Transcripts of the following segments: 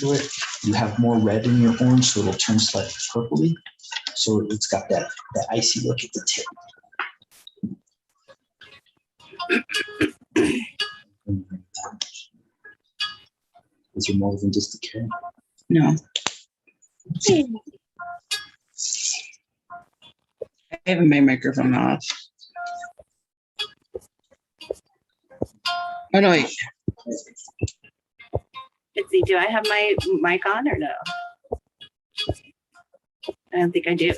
into it, you have more red in your orange, so it'll turn slightly purpley. So it's got that icy look at the tip. Is there more than just a carrot? No. I haven't my microphone off. Oh no, wait. Let's see, do I have my mic on or no? I don't think I do.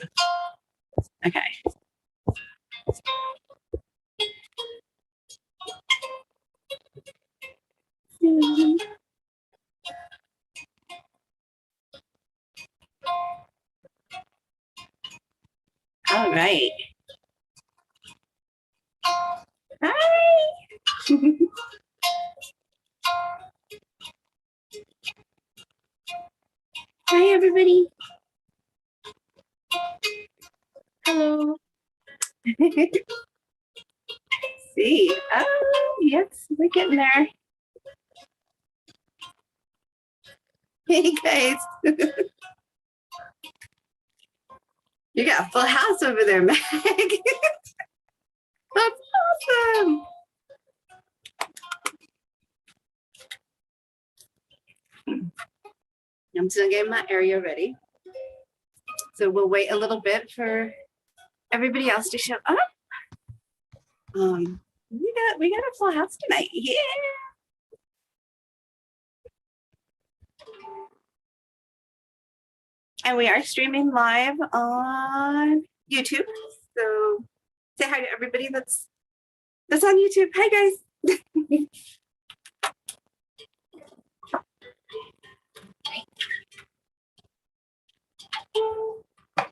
Okay. All right. Hi. Hi, everybody. Hello. See. Oh, yes, we're getting there. Hey, guys. You got a full house over there, Meg. That's awesome. I'm still getting my area ready. So we'll wait a little bit for everybody else to show up. We got a full house tonight. Yeah. And we are streaming live on YouTube. So say hi to everybody that's on YouTube. Hi guys.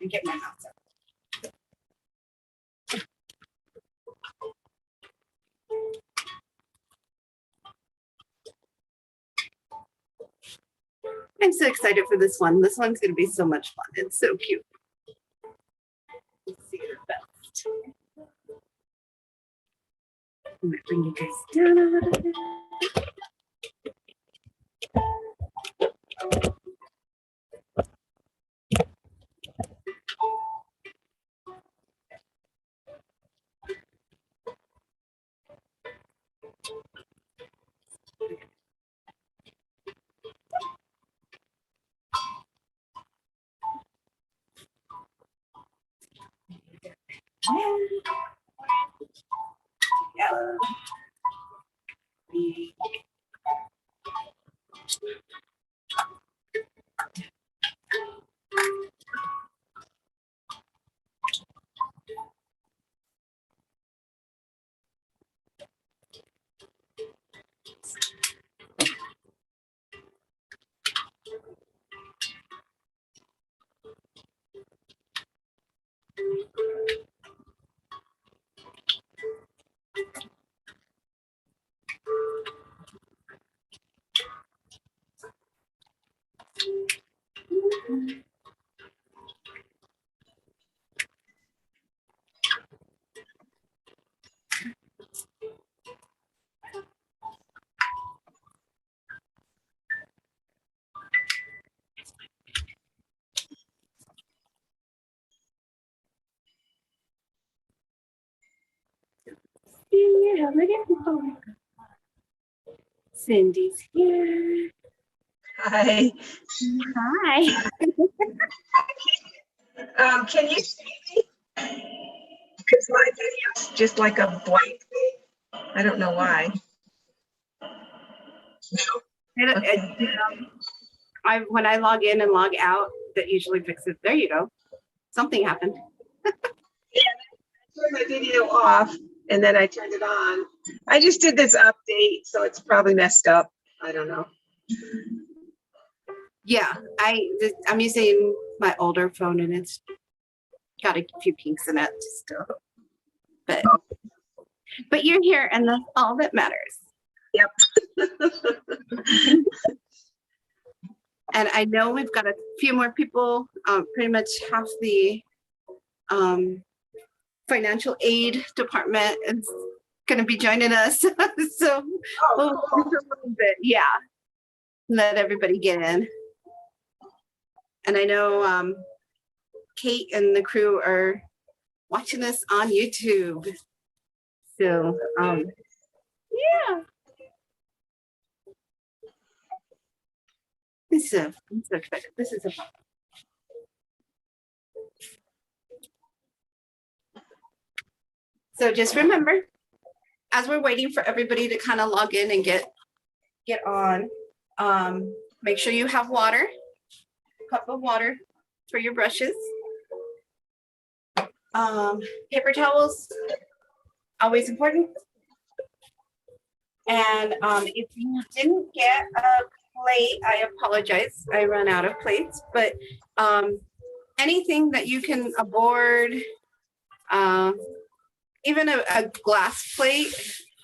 Get my mouse up. I'm so excited for this one. This one's going to be so much fun. It's so cute. Let's see the best. I'm going to bring you guys down a little bit. Yellow. Yeah, look at Cindy's here. Hi. Hi. Can you see me? Because my video's just like a blank thing. I don't know why. When I log in and log out, that usually fixes. There you go. Something happened. Yeah, I turned my video off and then I turned it on. I just did this update, so it's probably messed up. I don't know. Yeah, I'm using my older phone and it's got a few kinks in it still. But you're here and that's all that matters. Yep. And I know we've got a few more people, pretty much half the financial aid department is going to be joining us. So we'll wait a little bit, yeah. Let everybody get in. And I know Kate and the crew are watching us on YouTube. So, yeah. I'm so excited. This is a fun. So just remember, as we're waiting for everybody to kind of log in and get on, make sure you have water, a cup of water for your brushes. Paper towels, always important. And if you didn't get a plate, I apologize. I ran out of plates, but anything that you can, a board, even a glass plate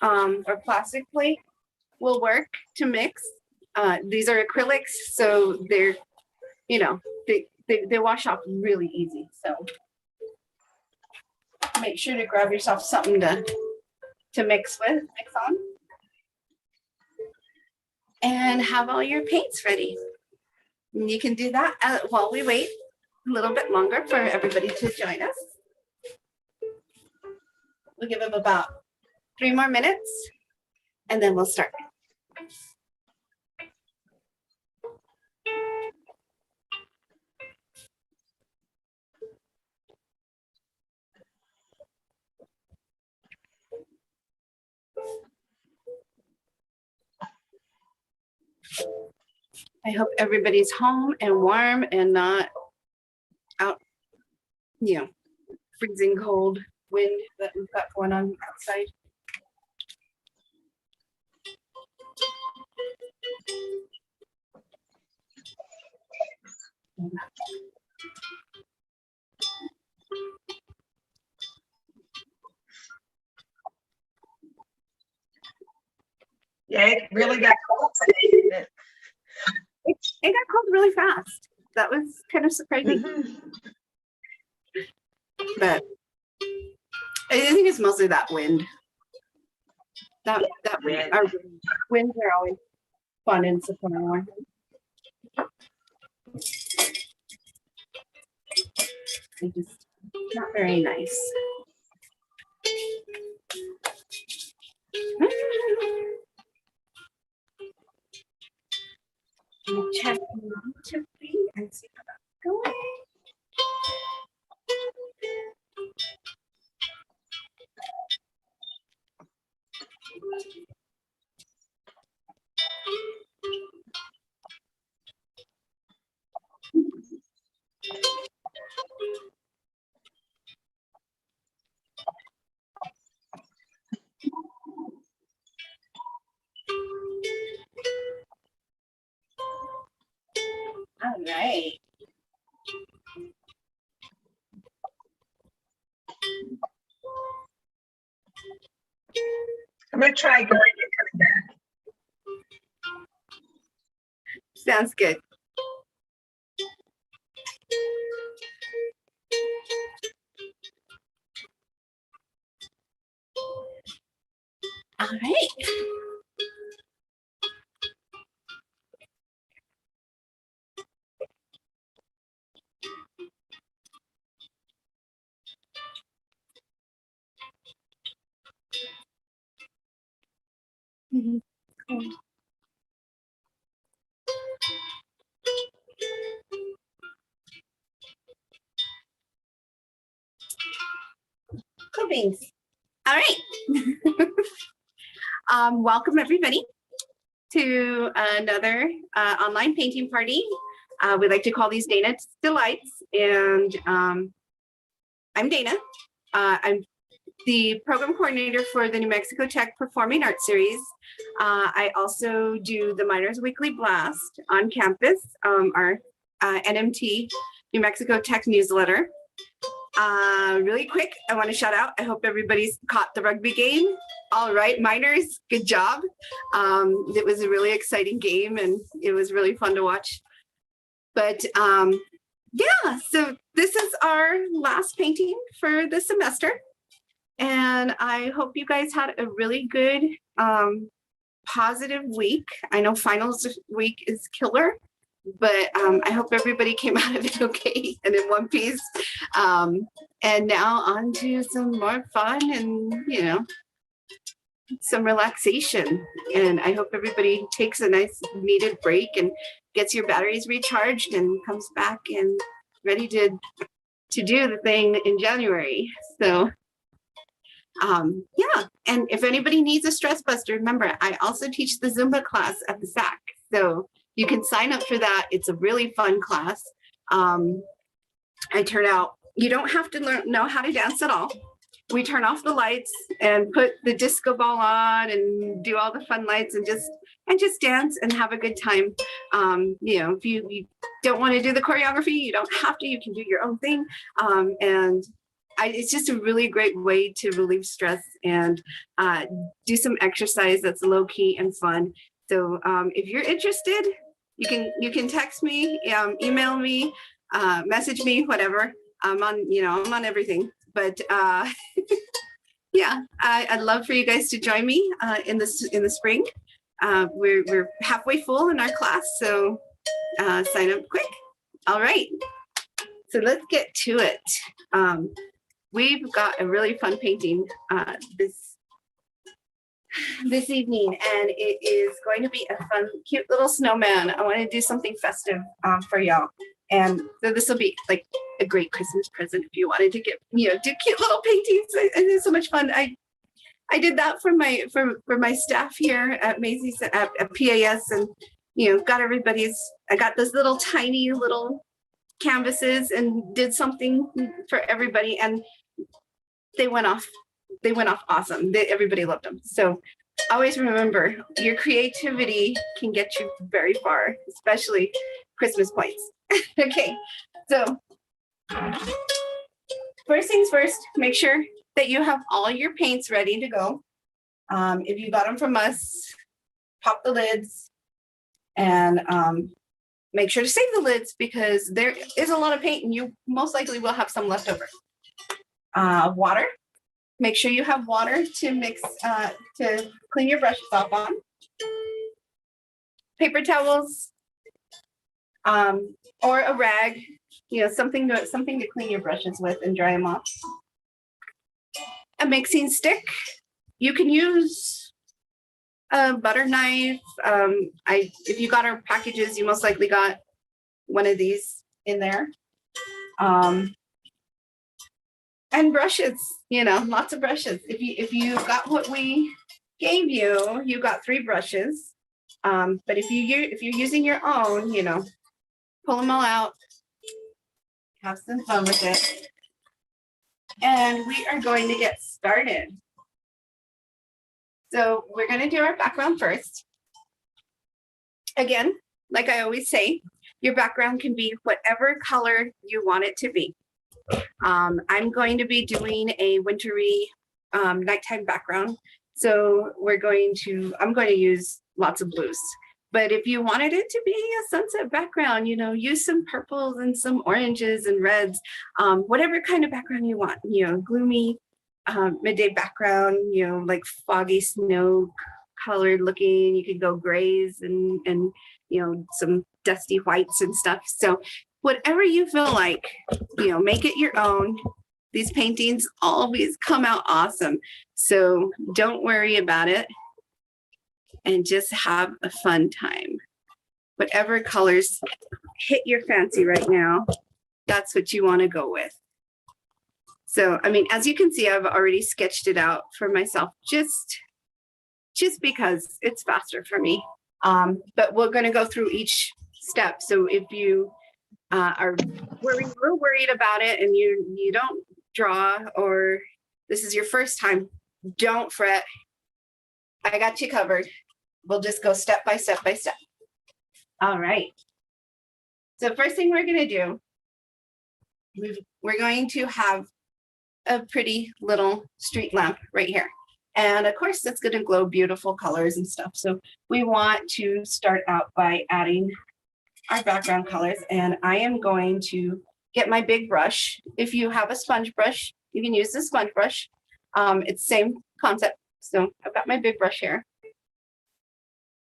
or plastic plate will work to mix. These are acrylics, so they're, you know, they wash off really easy. So make sure to grab yourself something to mix on. And have all your paints ready. And you can do that while we wait a little bit longer for everybody to join us. We'll give them about 3 more minutes and then we'll start. I hope everybody's home and warm and not out, you know, freezing cold wind that we've got going on outside. Yeah, it really got cold today, didn't it? It got cold really fast. That was kind of surprising. But I think it's mostly that wind. That wind. Our winds are always fun in Socorro. They're just not very nice. Check to be and see how that's going. All right. I'm gonna try going and coming back. Sounds good. All right. Cool. Cool beans. All right. Welcome everybody to another online painting party. We like to call these Dana's Delights, and I'm Dana. I'm the program coordinator for the New Mexico Tech Performing Arts Series. I also do the Miners Weekly Blast on campus, our NMT New Mexico Tech newsletter. Really quick, I want to shout out, I hope everybody's caught the rugby game. All right, Miners, good job. It was a really exciting game and it was really fun to watch. But yeah, so this is our last painting for the semester. And I hope you guys had a really good, positive week. I know finals week is killer. but I hope everybody came out of it okay and in one piece. And now on to some more fun and, you know, some relaxation. And I hope everybody takes a nice needed break and gets your batteries recharged and comes back and ready to do the thing in January. So yeah, and if anybody needs a stress buster, remember, I also teach the Zumba class at the SAC. So you can sign up for that. It's a really fun class. I turn out, you don't have to know how to dance at all. We turn off the lights and put the disco ball on and do all the fun lights and just dance and have a good time. You know, if you don't want to do the choreography, you don't have to, you can do your own thing. It's just a really great way to relieve stress and do some exercise that's low key and fun. So if you're interested, you can text me, email me, message me, whatever. I'm on everything. But yeah, I'd love for you guys to join me in the spring. We're halfway full in our class, so sign up quick. All right, so let's get to it. We've got a really fun painting this evening, and it is going to be a fun, cute little snowman. I want to do something festive for y'all. And so this will be like a great Christmas present if you wanted to get, do cute little paintings. It's so much fun. I did that for my staff here at Macy's at PAS, and got I got those little tiny little canvases and did something for everybody, and they went off awesome. Everybody loved them. So always remember, your creativity can get you very far, especially Christmas points. Okay, so first things first, make sure that you have all your paints ready to go. If you got them from us, pop the lids and make sure to save the lids because there is a lot of paint and you most likely will have some left over. Water, make sure you have water to mix, to clean your brushes off on. Paper towels, or a rag, something to clean your brushes with and dry them off. A mixing stick. You can use a butter knife. If you got our packages, you most likely got one of these in there. And brushes, lots of brushes. If you got what we gave you, you got 3 brushes. But if you're using your own, pull them all out, have some fun with it. And we are going to get started. So we're going to do our background first. Again, like I always say, your background can be whatever color you want it to be. I'm going to be doing a wintry nighttime background. So I'm going to use lots of blues. But if you wanted it to be a sunset background, use some purples and some oranges and reds, whatever kind of background you want, gloomy midday background, like foggy snow colored looking. You could go grays and some dusty whites and stuff. So whatever you feel like, make it your own. These paintings always come out awesome. So don't worry about it. And just have a fun time. Whatever colors hit your fancy right now, that's what you want to go with. So, as you can see, I've already sketched it out for myself just because it's faster for me. But we're going to go through each step. So if you are worried about it and you don't draw, or this is your first time, don't fret. I got you covered. We'll just go step by step by step. All right. So first thing we're going to do, we're going to have a pretty little street lamp right here. And of course, that's going to glow beautiful colors and stuff. So we want to start out by adding our background colors. And I am going to get my big brush. If you have a sponge brush, you can use the sponge brush. It's the same concept. So I've got my big brush here.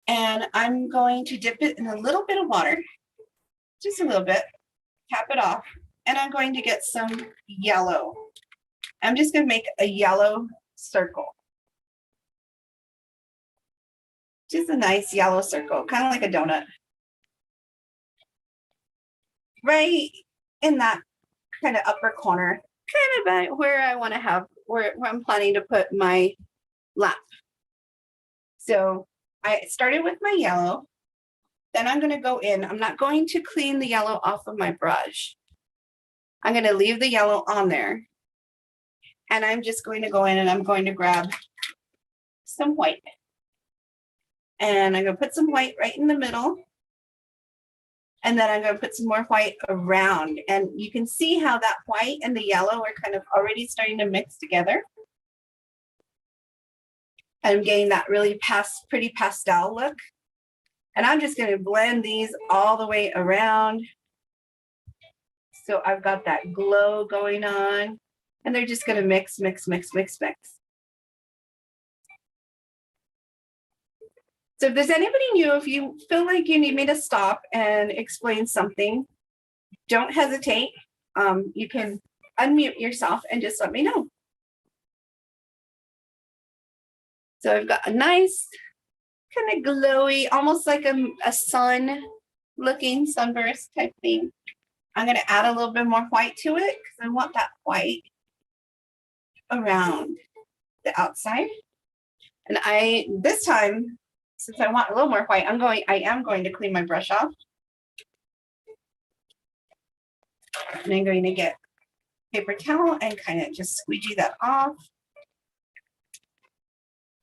And I'm going to dip it in a little bit of water just a little bit, cap it off, and I'm going to get some yellow. I'm just going to make a yellow circle. Just a nice yellow circle, kind of like a donut. Right in that kind of upper corner, kind of about where I want to have, where I'm planning to put my lamp. So I started with my yellow. Then I'm going to go in. I'm not going to clean the yellow off of my brush. I'm going to leave the yellow on there. And I'm just going to go in and I'm going to grab some white. And I'm going to put some white right in the middle. And then I'm going to put some more white around. And you can see how that white and the yellow are kind of already starting to mix together. I'm getting that really pretty pastel look. And I'm just going to blend these all the way around. So I've got that glow going on. And they're just going to mix, mix, mix, mix, mix. So if there's anybody new, if you feel like you need me to stop and explain something, don't hesitate. You can unmute yourself and just let me know. So I've got a nice kind of glowy, almost like a sun looking sunburst type thing. I'm going to add a little bit more white to it because I want that white around the outside. And this time, since I want a little more white, I am going to clean my brush off. And I'm going to get paper towel and kind of just squeegee that off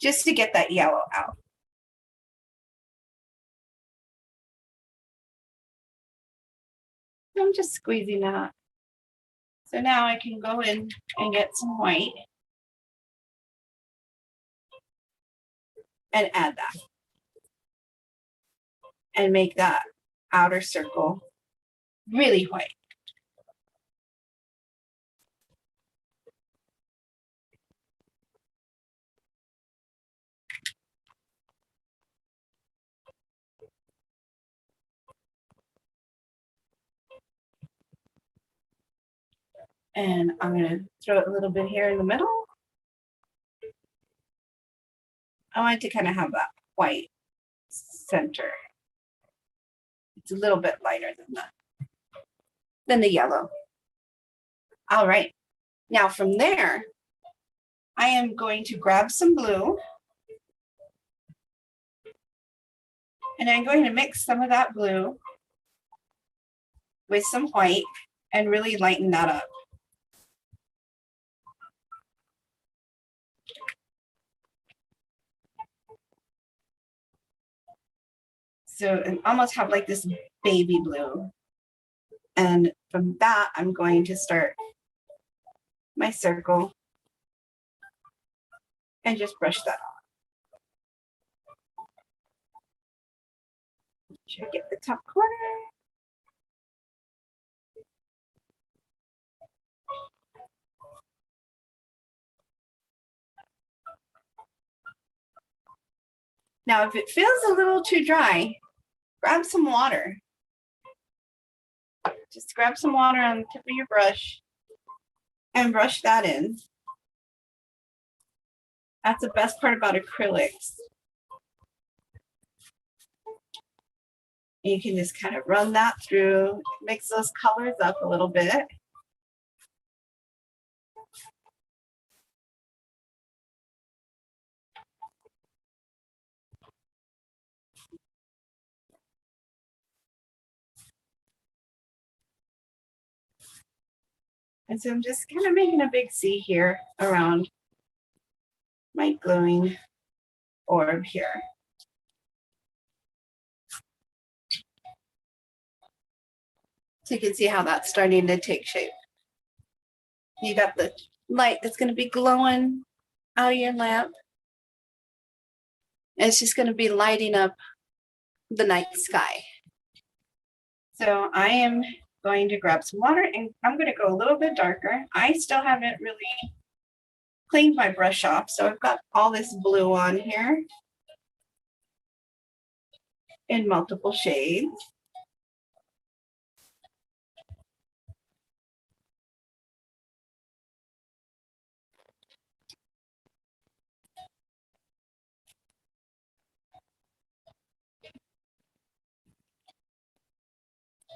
just to get that yellow out. I'm just squeezing that. So now I can go in and get some white and add that. And make that outer circle really white. And I'm going to throw it a little bit here in the middle. I want it to kind of have that white center. It's a little bit lighter than the yellow. All right. Now from there, I am going to grab some blue. And I'm going to mix some of that blue with some white and really lighten that up. So I almost have like this baby blue. And from that, I'm going to start my circle and just brush that off. Should I get the top corner? Now, if it feels a little too dry, grab some water. Just grab some water on the tip of your brush and brush that in. That's the best part about acrylics. You can just kind of run that through, mix those colors up a little bit. And so I'm just kind of making a big C here around my glowing orb here. So you can see how that's starting to take shape. You got the light that's going to be glowing out of your lamp. And it's just going to be lighting up the night sky. So I am going to grab some water and I'm going to go a little bit darker. I still haven't really cleaned my brush off. So I've got all this blue on here in multiple shades.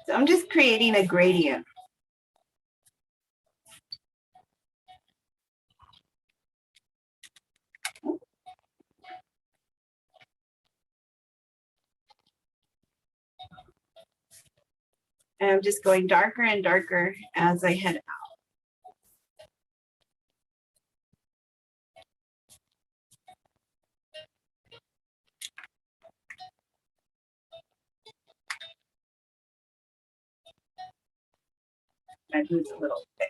So I'm just creating a gradient. And I'm just going darker and darker as I head out. My blue's a little thick.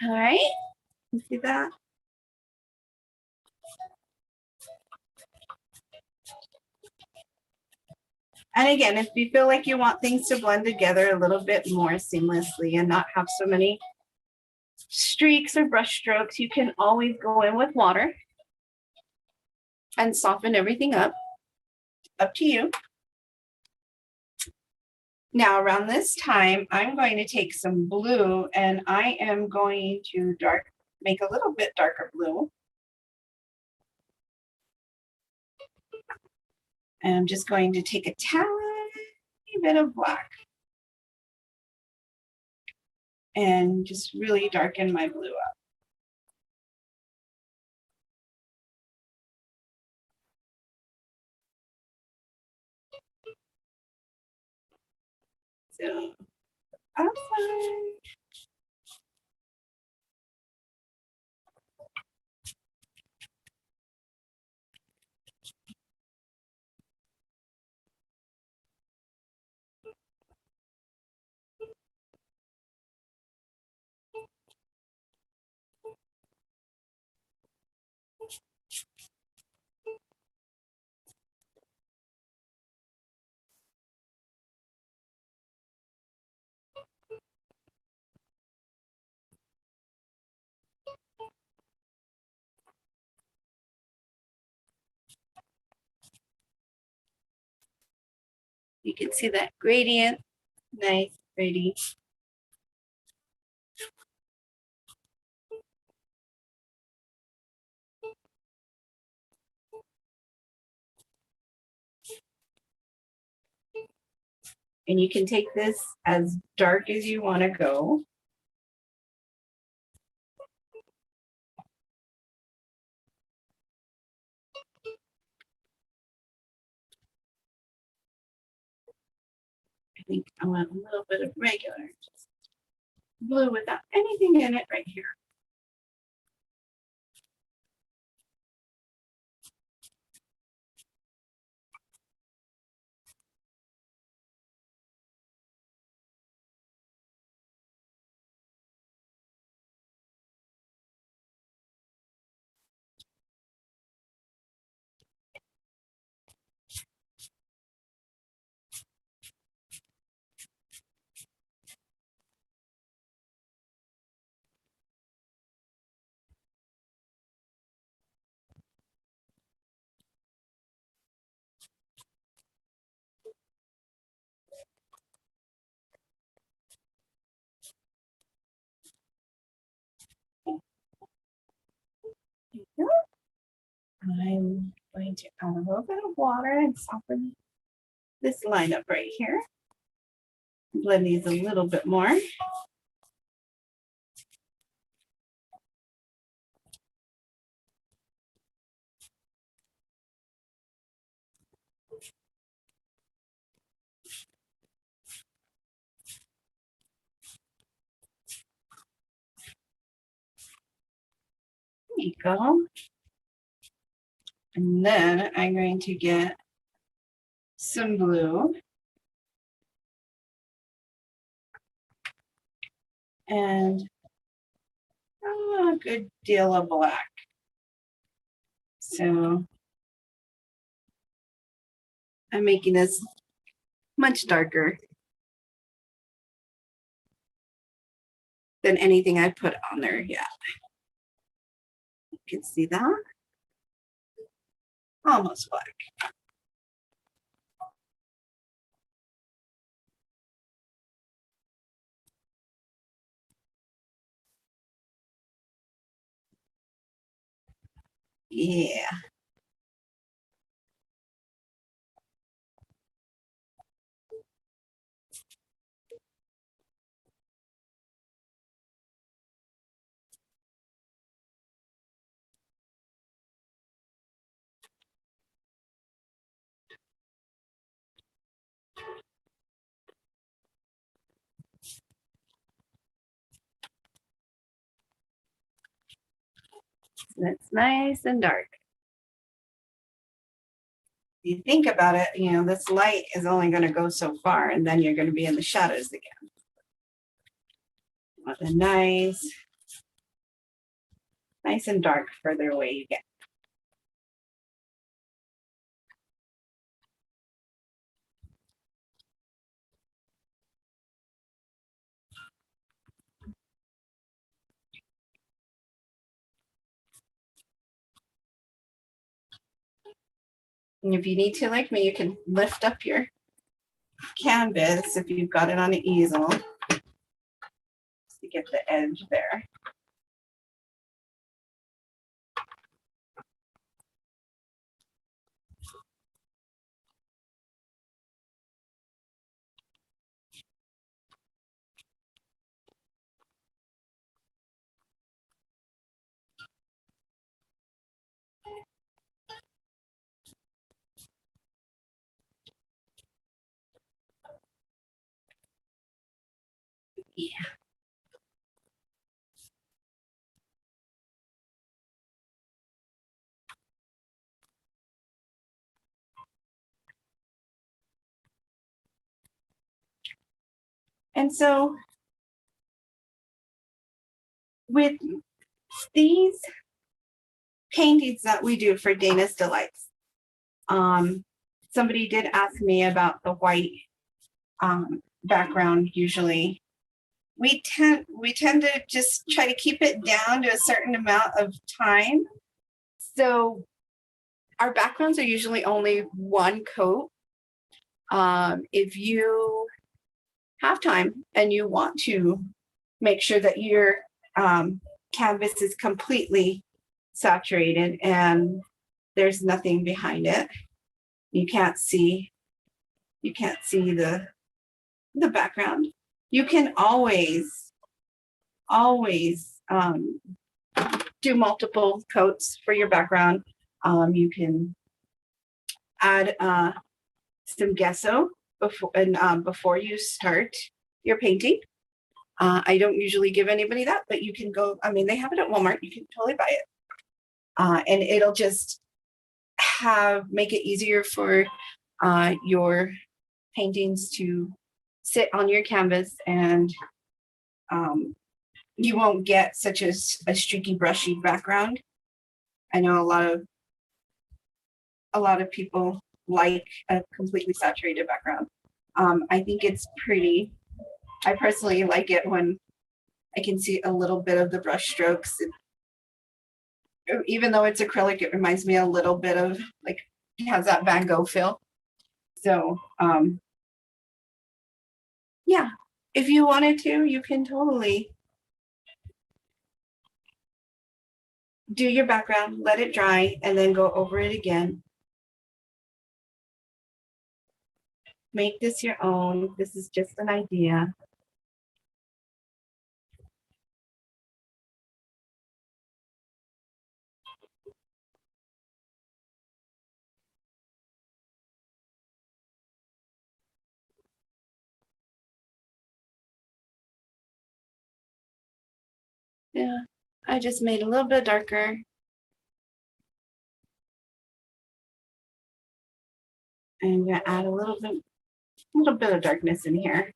All right, you see that? And again, if you feel like you want things to blend together a little bit more seamlessly and not have so many streaks or brush strokes, you can always go in with water and soften everything up to you. Now around this time, I'm going to take some blue and I am going to make a little bit darker blue. And I'm just going to take a tiny bit of black and just really darken my blue up. So outside. You can see that gradient, nice, pretty. And you can take this as dark as you want to go. I think I want a little bit of regular, just blue without anything in it right here. I'm going to add a little bit of water and soften this line up right here. Blend these a little bit more. There you go. And then I'm going to get some blue. And a good deal of black. So I'm making this much darker. than anything I put on there yet. You can see that. Almost black. Yeah. And it's nice and dark. You think about it, you know, this light is only going to go so far, and then you're going to be in the shadows again. What a nice and dark further away you get. And if you need to, like me, you can lift up your canvas if you've got it on an easel to get the edge there. Yeah. And so with these paintings that we do for Dana's Delights, somebody did ask me about the white background. Usually we tend to just try to keep it down to a certain amount of time. So our backgrounds are usually only one coat. If you have time and you want to make sure that your canvas is completely saturated and there's nothing behind it, you can't see the background, you can always do multiple coats for your background. You can add some gesso before you start your painting. I don't usually give anybody that, but you can go, I mean, they have it at Walmart, you can totally buy it. And it'll just make it easier for your paintings to sit on your canvas, and you won't get such a streaky, brushy background. I know a lot of people like a completely saturated background. I think it's pretty. I personally like it when I can see a little bit of the brush strokes. Even though it's acrylic, it reminds me a little bit of, like, it has that Van Gogh feel. So yeah, if you wanted to, you can totally do your background, let it dry, and then go over it again. Make this your own. This is just an idea. Yeah, I just made a little bit darker. And I'm gonna add a little bit of darkness in here.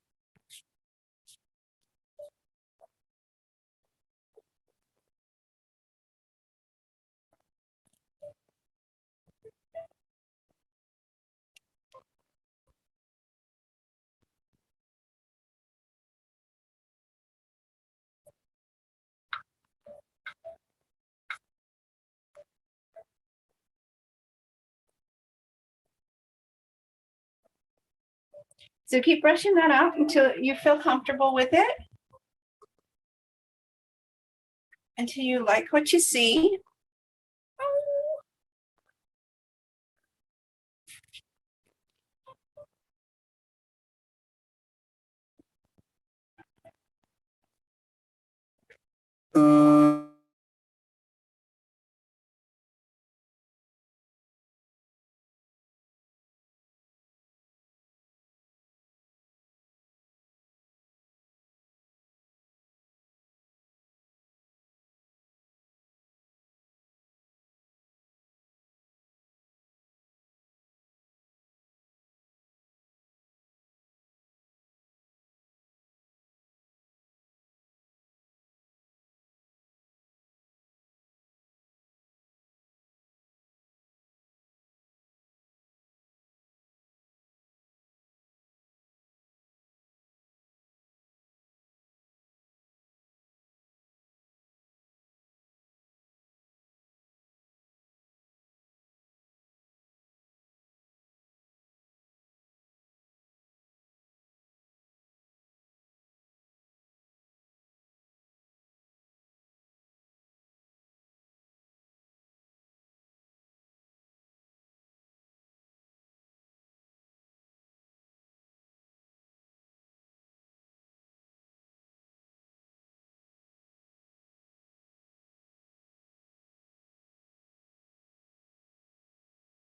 So keep brushing that off until you feel comfortable with it. Until you like what you see.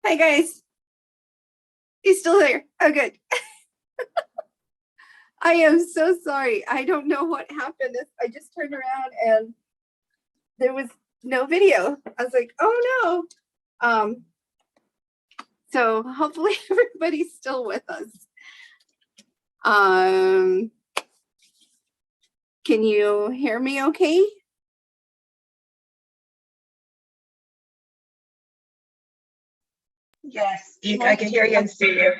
Hi guys. He's still there. Oh, good. I am so sorry. I don't know what happened. I just turned around and there was no video. I was like, oh no. So hopefully everybody's still with us. Can you hear me okay? Yes, I can hear you and see you.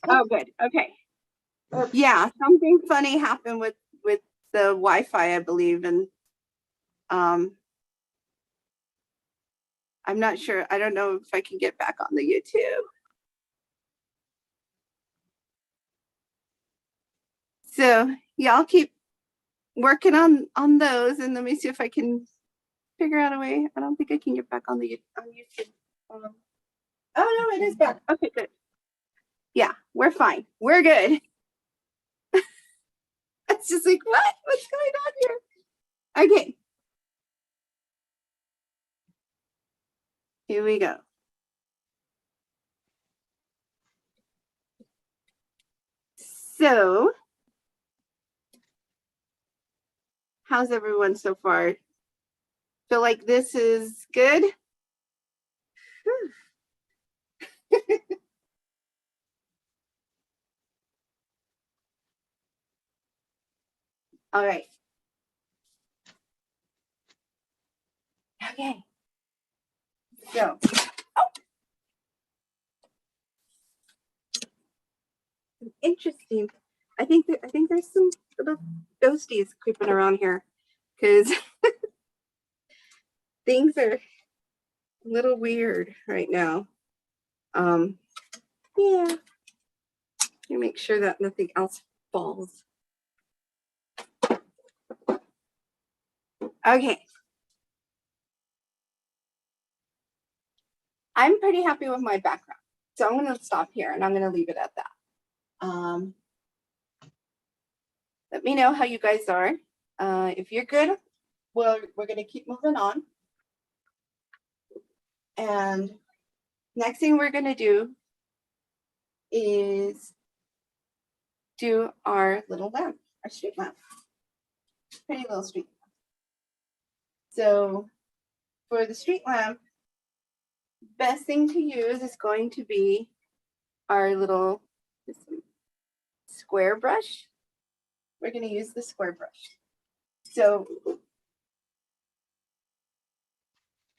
Oh, good. Okay. Yeah, something funny happened with the Wi-Fi, I believe, and I'm not sure. I don't know if I can get back on the YouTube. So y'all keep working on those, and let me see if I can figure out a way. I don't think I can get back on YouTube. Oh no, it is back. Okay, good. Yeah, we're fine. We're good. It's just like, what? What's going on here? Okay. Here we go. So, how's everyone so far? Feel like this is good? All right. Okay. So, interesting. I think there's some little ghosties creeping around here because things are a little weird right now. Yeah. You make sure that nothing else falls. Okay. I'm pretty happy with my background. So I'm going to stop here and I'm going to leave it at that. Let me know how you guys are. If you're good, well, we're going to keep moving on. And next thing we're going to do is do our little lamp, our street lamp. Pretty little street lamp. So for the street lamp, best thing to use is going to be our little square brush. We're going to use the square brush. So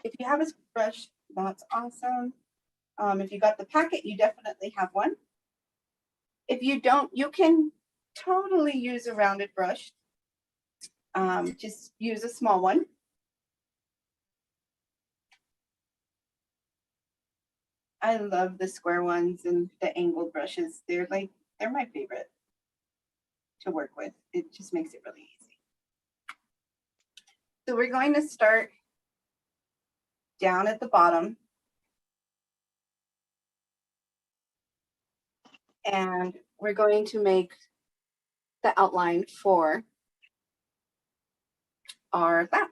if you have a brush, that's awesome. If you got the packet, you definitely have one. If you don't, you can totally use a rounded brush. Just use a small one. I love the square ones and the angled brushes. They're like They're my favorite to work with. It just makes it really easy. So we're going to start down at the bottom. And we're going to make the outline for our map.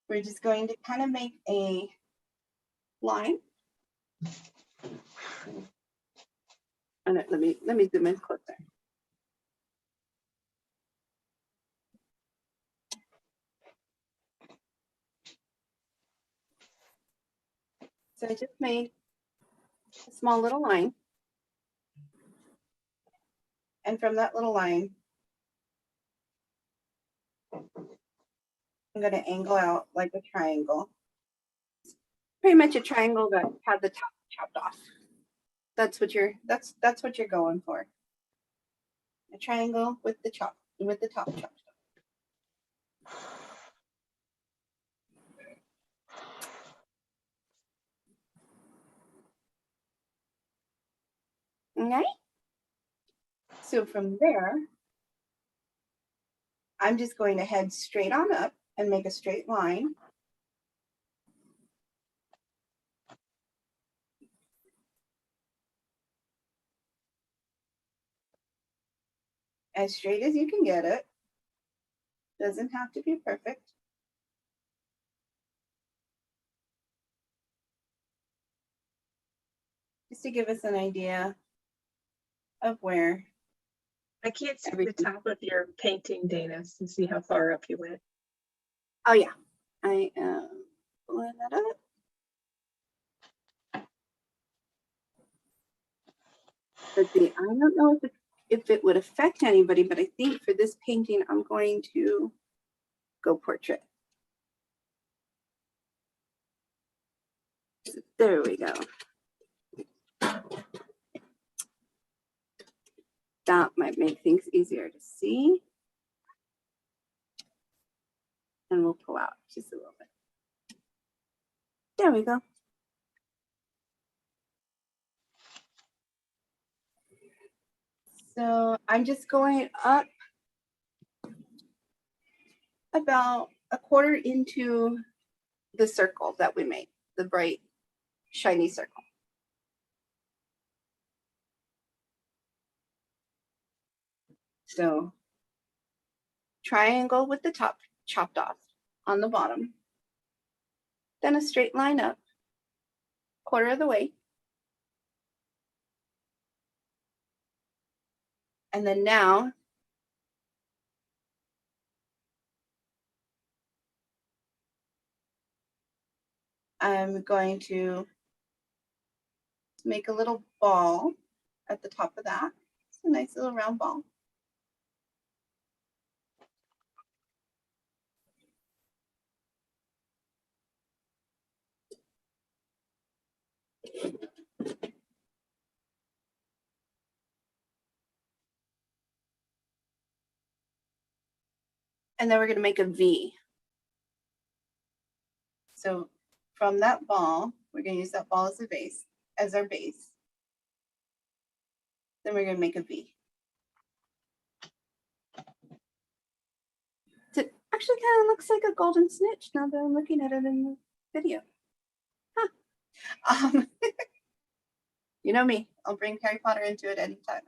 We're just going to kind of make a line. And let me zoom in closer. So I just made a small little line. And from that little line, I'm going to angle out like a triangle. Pretty much a triangle that had the top chopped off. That's what you're going for. A triangle with the top chopped off. Okay. So from there, I'm just going to head straight on up and make a straight line. As straight as you can get it. Doesn't have to be perfect. Just to give us an idea of where. I can't see the top of your painting, Dana, to see how far up you went. Oh yeah, I am pulling that up. Let's see, I don't know if it would affect anybody, but I think for this painting, I'm going to go portrait. There we go. That might make things easier to see. And we'll pull out just a little bit. There we go. So I'm just going up about a quarter into the circle that we made, the bright, shiny circle. So triangle with the top chopped off on the bottom. Then a straight line up, quarter of the way. And then now I'm going to make a little ball at the top of that. It's a nice little round ball. And then we're going to make a V. So from that ball, we're going to use that ball as a base, as our base. Then we're going to make a V. It actually kind of looks like a golden snitch now that I'm looking at it in the video. Huh. You know me, I'll bring Harry Potter into it anytime.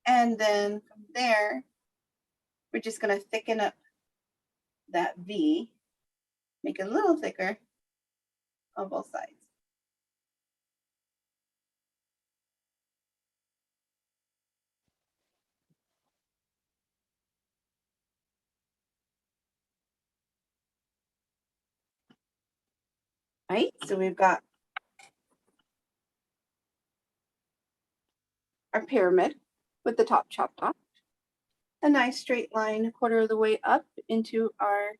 And then from there, we're just going to thicken up that V, make it a little thicker on both sides. Right, so we've got our pyramid with the top chopped off, a nice straight line a quarter of the way up into our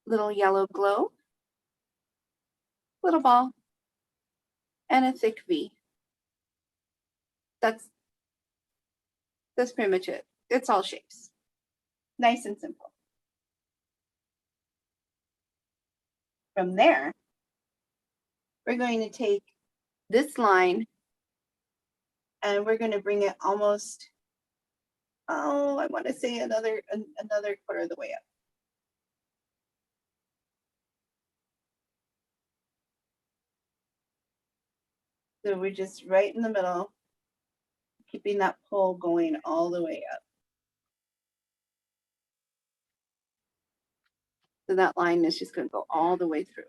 little yellow glow, little ball, and a thick V. That's pretty much it. It's all shapes. Nice and simple. From there, we're going to take this line and we're going to bring it almost, oh, I want to say another quarter of the way up. So we're just right in the middle, keeping that pole going all the way up. So that line is just going to go all the way through.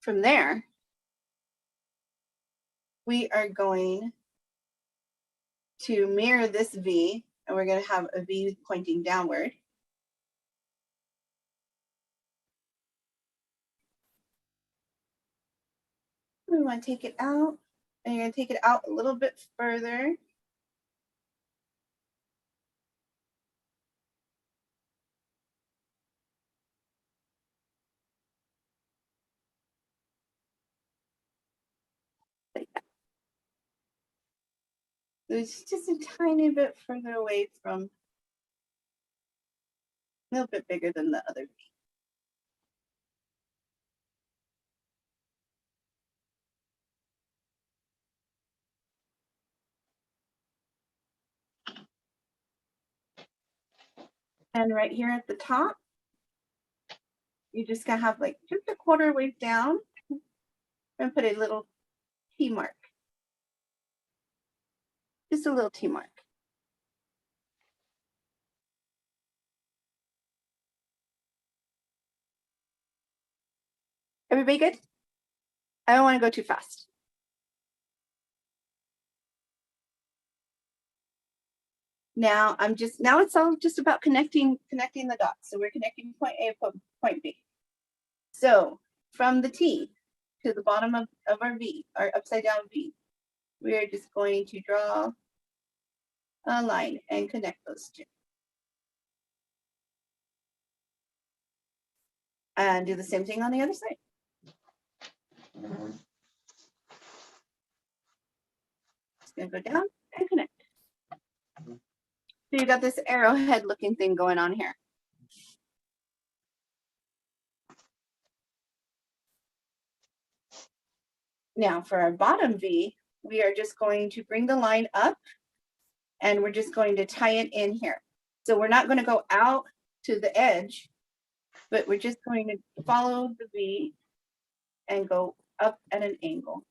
From there, we are going to mirror this V, and we're going to have a V pointing downward. We want to take it out, and you're going to take it out a little bit further. Like that. So it's just a tiny bit further away from, a little bit bigger than the other V. And right here at the top, you just gotta have like just a quarter wave down and put a little T mark. Just a little T mark. Everybody good? I don't want to go too fast. Now it's all just about connecting the dots. So we're connecting point A to point B. So from the T to the bottom of our V, our upside down V, we are just going to draw a line and connect those two. And do the same thing on the other side. Just gonna go down and connect. So you got this arrowhead looking thing going on here. Now for our bottom V, we are just going to bring the line up and we're just going to tie it in here. So we're not going to go out to the edge, but we're just going to follow the V and go up at an angle.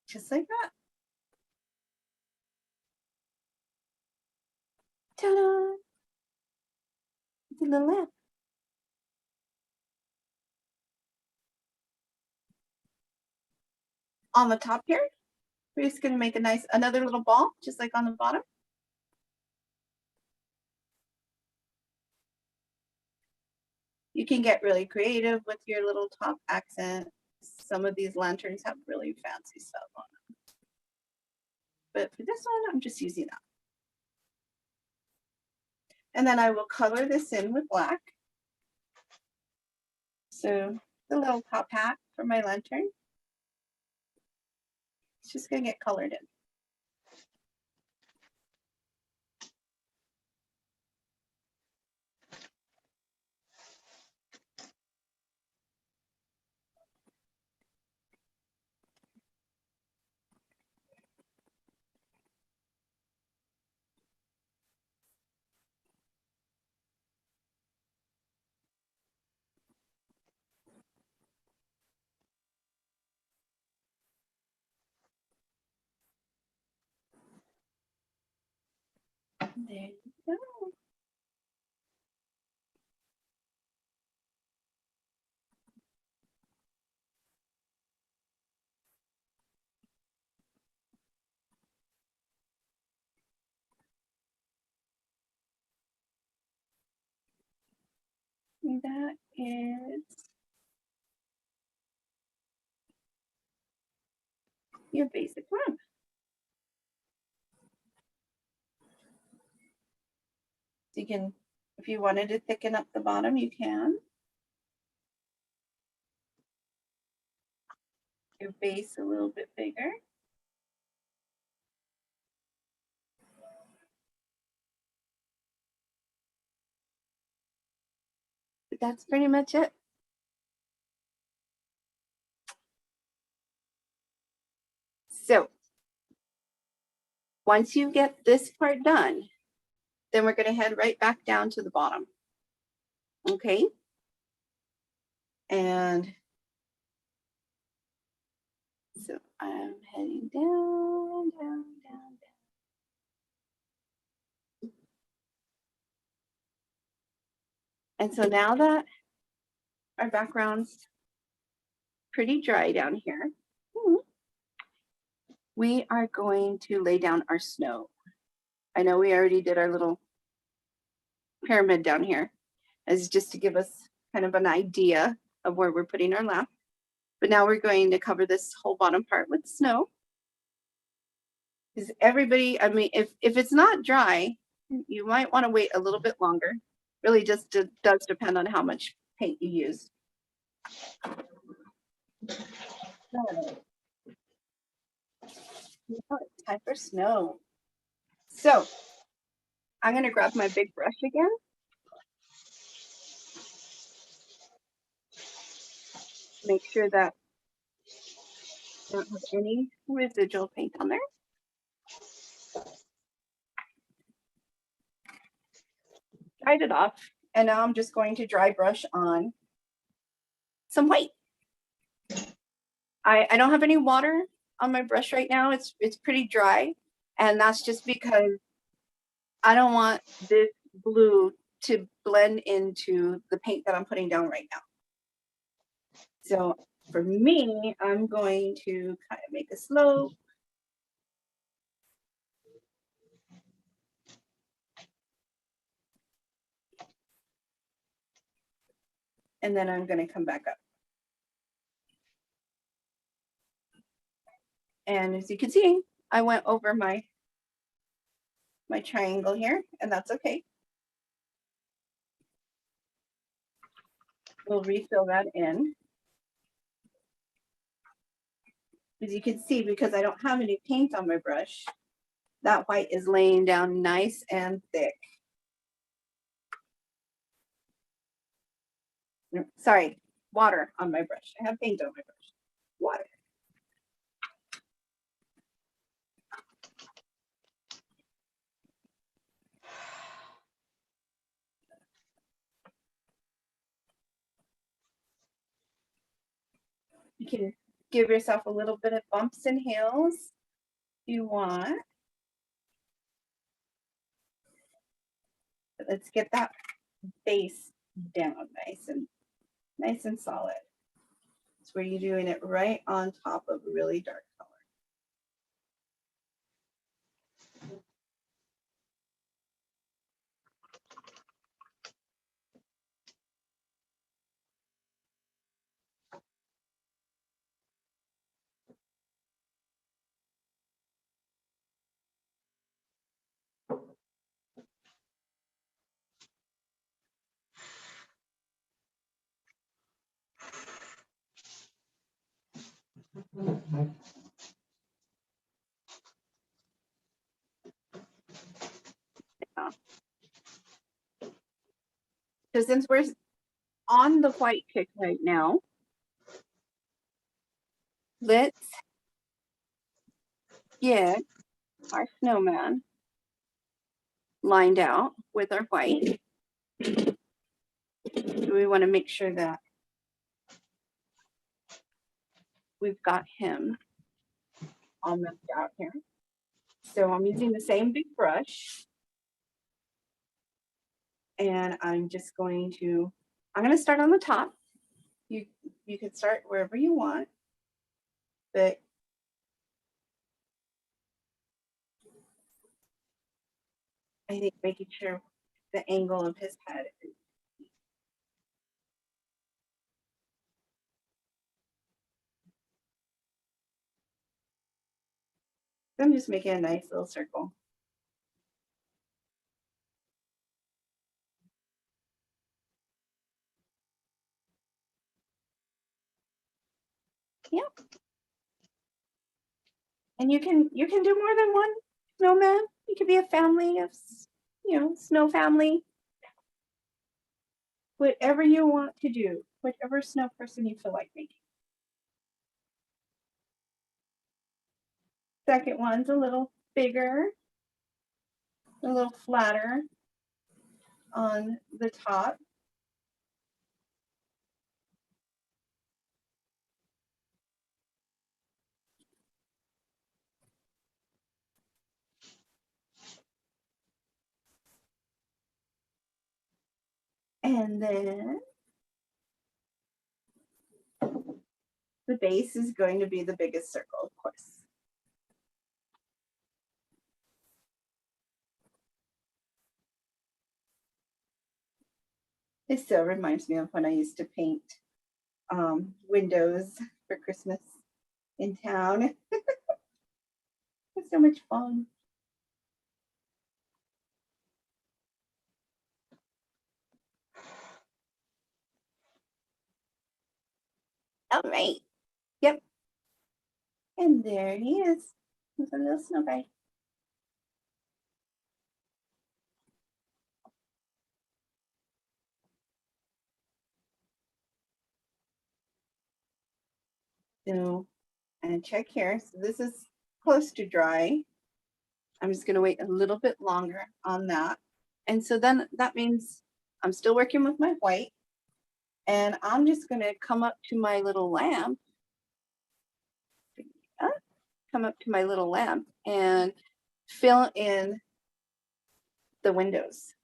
Just like that. Ta-da! It's a little lamp. On the top here, we're just going to make a nice, another little ball, just like on the bottom. You can get really creative with your little top accent. Some of these lanterns have really fancy stuff on them. But for this one, I'm just using that. And then I will color this in with black. So the little top hat for my lantern. It's just going to get colored in. There you go. That is your basic one. So you can, if you wanted to thicken up the bottom, you can. Your base a little bit bigger. But that's pretty much it. So once you get this part done, then we're going to head right back down to the bottom. Okay. And so I'm heading down, down, down, down. And so now that our background's pretty dry down here, we are going to lay down our snow. I know we already did our little pyramid down here, as just to give us kind of an idea of where we're putting our lap. But now we're going to cover this whole bottom part with snow. Because everybody, I mean, if it's not dry, you might want to wait a little bit longer. Really just does depend on how much paint you use. Now it's time for snow. So I'm going to grab my big brush again. Make sure that I don't have any residual paint on there. Dried it off. And now I'm just going to dry brush on some white. I don't have any water on my brush right now. It's pretty dry. And that's just because I don't want this blue to blend into the paint that I'm putting down right now. So for me, I'm going to kind of make a slope. And then I'm going to come back up. And as you can see, I went over my triangle here, and that's okay. We'll refill that in. As you can see, because I don't have any paint on my brush, that white is laying down nice and thick. Sorry, water on my brush. I have paint on my brush. Water. You can give yourself a little bit of bumps and hills if you want. But let's get that base down nice and solid. It's where you're doing it right on top of a really dark color. So since we're on the white kick right now, let's get our snowman lined out with our white. We want to make sure that we've got him all messed out here. So I'm using the same big brush. And I'm just going to start on the top. You can start wherever you want, but I think making sure the angle of his head is I'm just making a nice little circle. Yep. And you can do more than one snowman. You could be a family of, snow family. Whatever you want to do, whatever snow person you feel like making. Second one's a little bigger, a little flatter on the top. And then the base is going to be the biggest circle, of course. It still reminds me of when I used to paint windows for Christmas in town. It's so much fun. All right. Yep. And there he is. With a little snow guy. So, and check here. So this is close to dry. I'm just going to wait a little bit longer on that. And so then that means I'm still working with my white. And I'm just going to come up to my little lamp. And fill in the windows.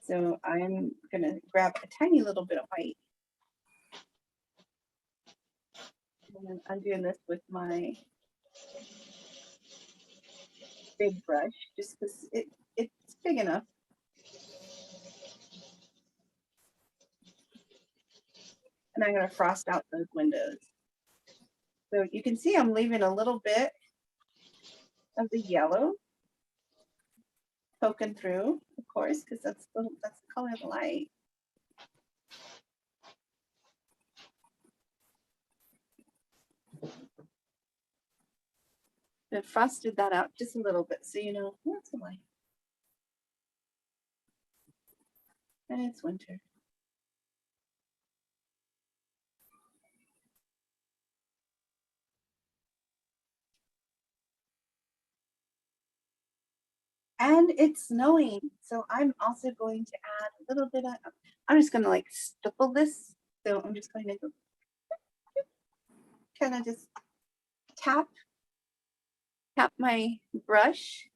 So I'm going to grab a tiny little bit of white. And then I'm doing this with my big brush just because it's big enough. And I'm going to frost out those windows. So you can see I'm leaving a little bit of the yellow poking through, of course, because that's the color of the light. I frosted that out just a little bit so you know that's the light. And it's winter. And it's snowing, so I'm also going to add a little bit of, I'm just going to like stipple this. So I'm just going to go kind of just tap my brush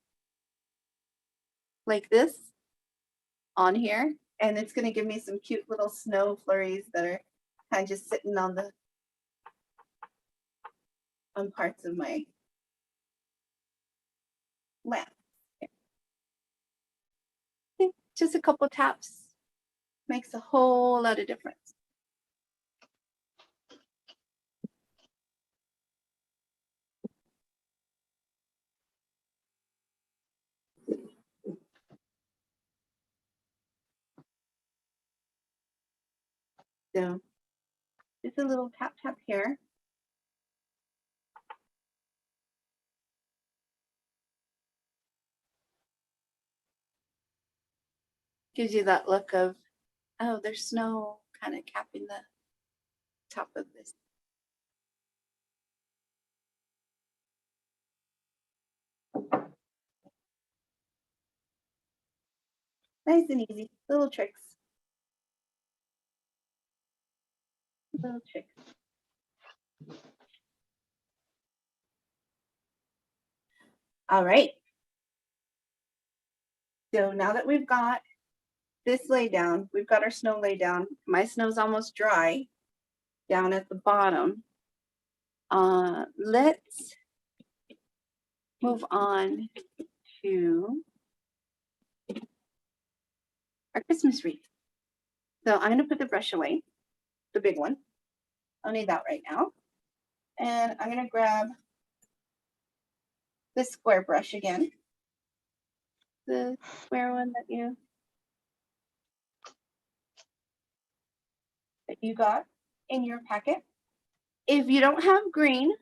like this on here. And it's going to give me some cute little snow flurries that are kind of just sitting on parts of my lamp. Just a couple taps makes a whole lot of difference. So just a little tap here. Gives you that look of, oh, there's snow kind of capping the top of this. Nice and easy, little tricks. Little tricks. All right. So now that we've got this laid down, we've got our snow laid down. My snow's almost dry down at the bottom. Let's move on to our Christmas wreath. So I'm going to put the brush away, the big one. I'll need that right now. And I'm going to grab the square brush again. The square one that you got in your packet. If you don't have green,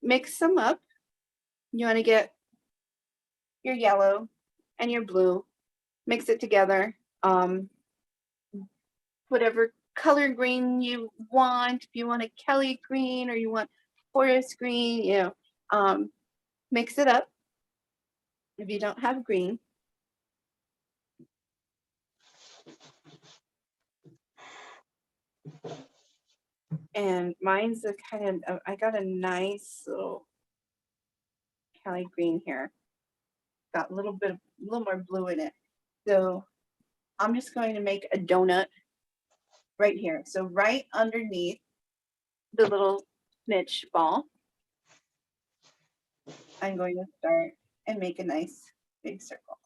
mix them up. You want to get your yellow and your blue, mix it together. Whatever color green you want, if you want a Kelly green or you want forest green, mix it up. If you don't have green, and mine's a kind of, I got a nice little Kelly green here. Got a little more blue in it. So I'm just going to make a donut right here. So right underneath the little snitch ball, I'm going to start and make a nice big circle.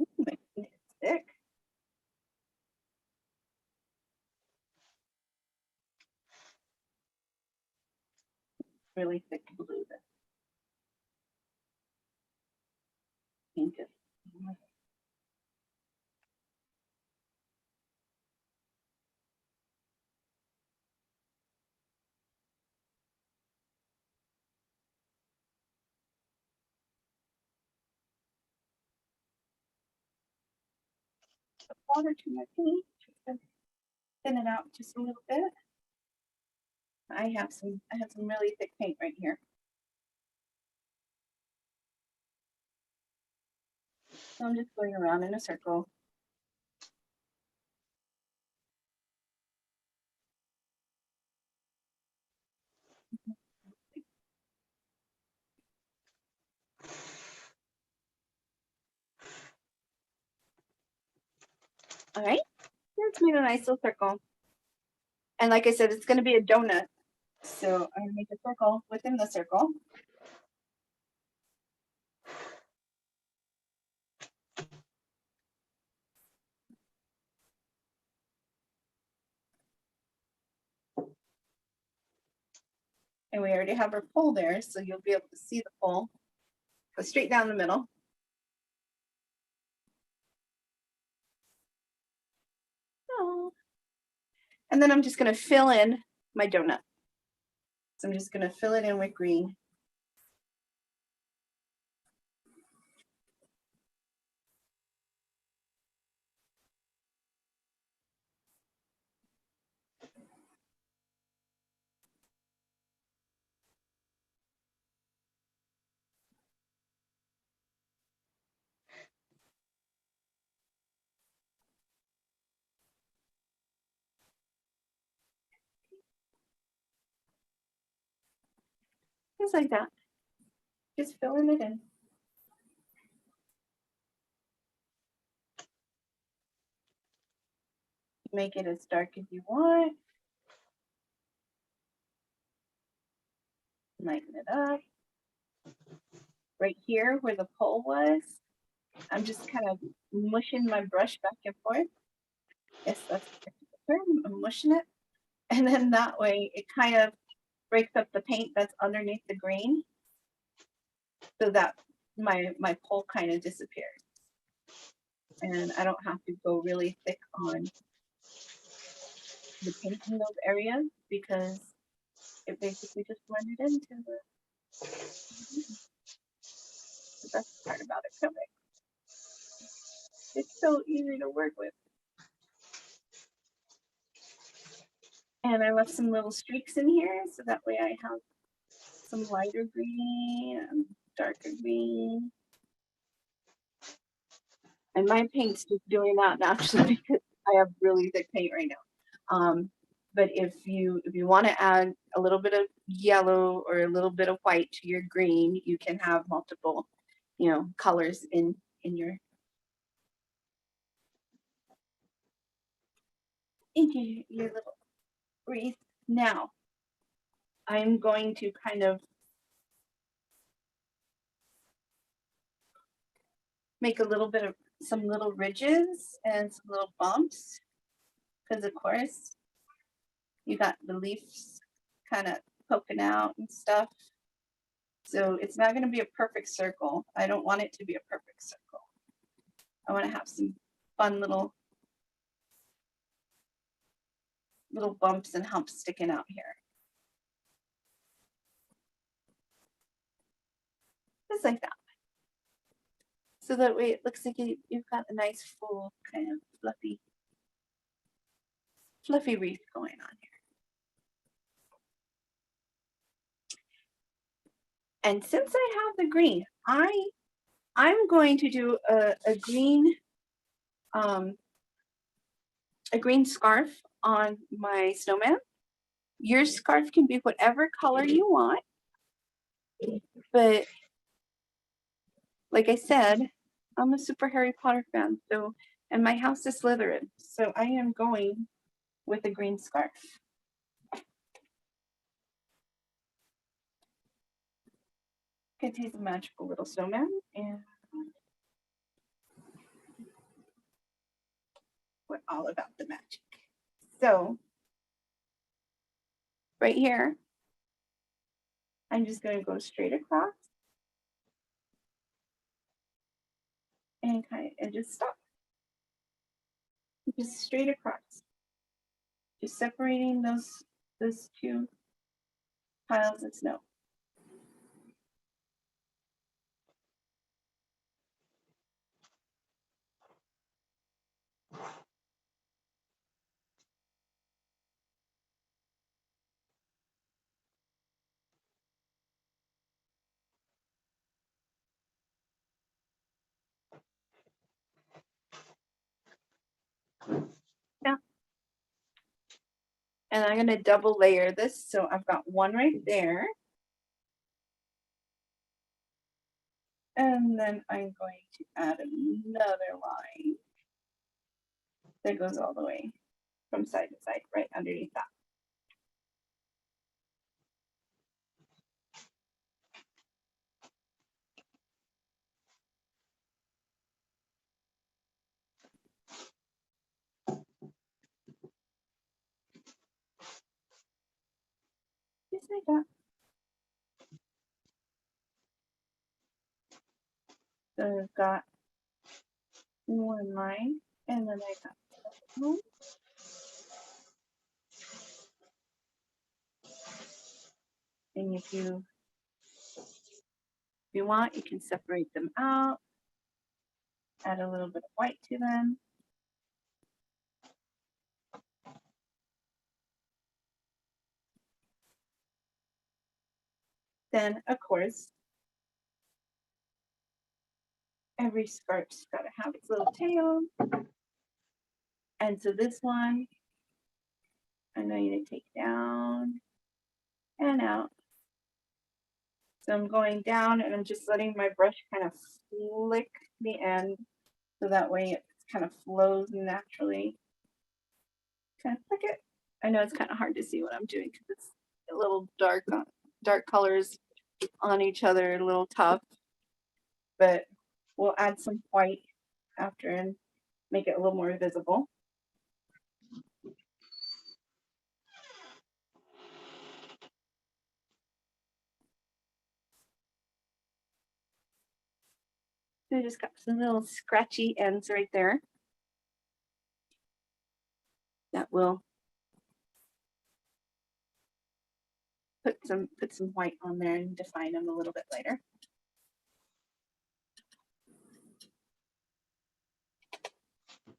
Ooh, my paint is thick. Really thick blue. That pink is. Water to my paint, just to thin it out just a little bit. I have some really thick paint right here. So I'm just going around in a circle. All right, let's make a nice little circle. And like I said, it's going to be a donut. So I'm going to make a circle within the circle. And we already have our pole there, so you'll be able to see the pole. Go straight down the middle. Oh. And then I'm just going to fill in my donut. So I'm just going to fill it in with green. Just like that. Just filling it in. Make it as dark as you want. Lighten it up. Right here where the pole was, I'm just kind of mushing my brush back and forth. Yes, that's the term. I'm mushing it. And then that way it kind of breaks up the paint that's underneath the green so that my pole kind of disappears. And I don't have to go really thick on the paint in those areas because it basically just blended into the best part about acrylic. It's so easy to work with. And I left some little streaks in here so that way I have some lighter green and darker green. And my paint's just doing that naturally because I have really thick paint right now. But if you want to add a little bit of yellow or a little bit of white to your green, you can have multiple, colors in your little wreath. Now, I'm going to kind of make a little bit of some little ridges and some little bumps. Because of course, you got the leaves kind of poking out and stuff. So it's not going to be a perfect circle. I don't want it to be a perfect circle. I want to have some fun little bumps and humps sticking out here. Just like that. So that way it looks like you've got a nice full kind of fluffy wreath going on here. And since I have the green, I'm going to do a green scarf on my snowman. Your scarf can be whatever color you want, but like I said, I'm a super Harry Potter fan, so, and my house is Slytherin, so I am going with a green scarf. Contains a magical little snowman, and we're all about the magic. So, right here, I'm just going to go straight across and just stop. Just straight across. Just separating those two piles of snow. Yeah. And I'm going to double layer this. So I've got one right there. And then I'm going to add another line that goes all the way from side to side, right underneath that. Just like that. So I've got one line, and then I got one. And if you want, you can separate them out, add a little bit of white to them. Then, of course, every scarf's got to have its little tail. And so this one, I'm going to take down and out. So I'm going down and I'm just letting my brush kind of flick the end so that way it kind of flows naturally. Kind of flick it. I know it's kind of hard to see what I'm doing because it's a little dark colors on each other, a little tough, but we'll add some white after and make it a little more visible. So I just got some little scratchy ends right there that will put some white on there and define them a little bit later.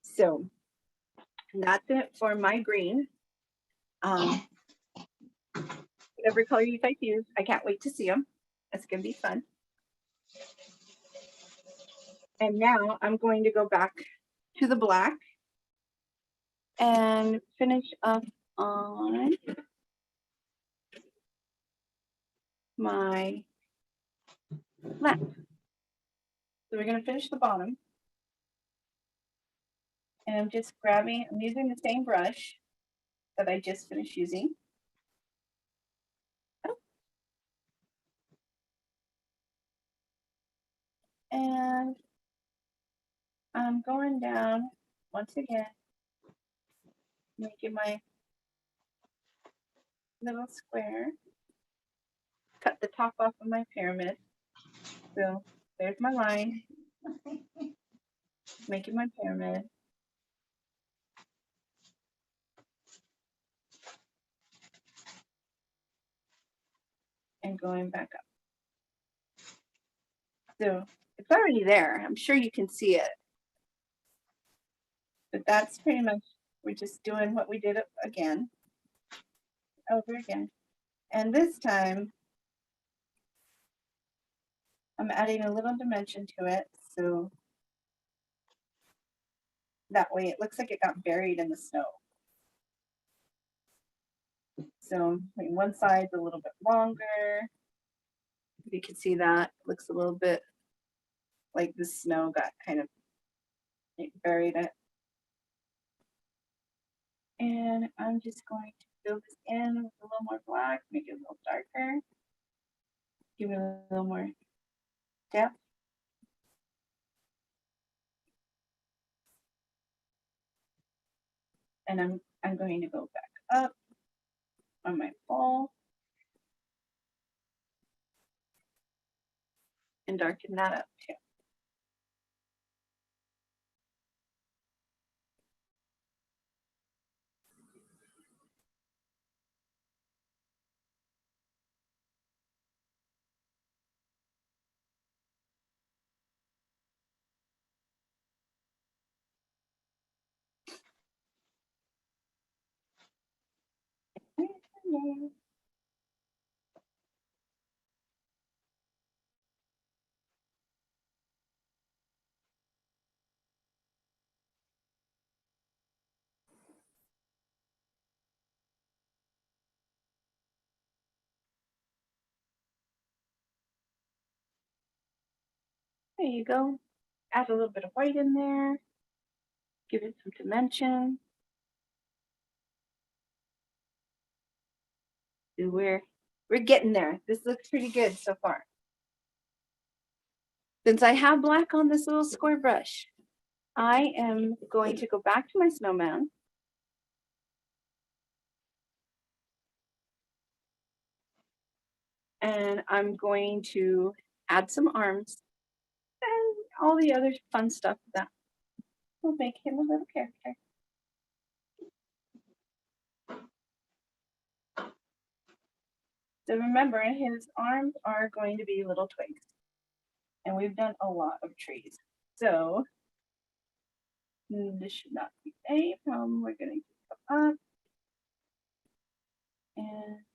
So that's it for my green. Whatever color you guys use, I can't wait to see them. It's gonna be fun. And now I'm going to go back to the black and finish up on my left. So we're going to finish the bottom. And I'm just I'm using the same brush that I just finished using. Oh. And I'm going down once again, making my little square, cut the top off of my pyramid. So there's my line, making my pyramid. And going back up. So it's already there. I'm sure you can see it. But that's pretty much, we're just doing what we did again, over again. And this time, I'm adding a little dimension to it. So that way it looks like it got buried in the snow. So one side's a little bit longer. You can see that it looks a little bit like the snow got kind of buried it. And I'm just going to fill this in with a little more black, make it a little darker, give it a little more depth. And I'm going to go back up on my ball and darken that up too. There you go. Add a little bit of white in there. Give it some dimension. So we're getting there. This looks pretty good so far. Since I have black on this little square brush, I am going to go back to my snowman. And I'm going to add some arms and all the other fun stuff that will make him a little character. So remember, his arms are going to be little twigs. And we've done a lot of trees. So this should not be a problem. We're going to come up and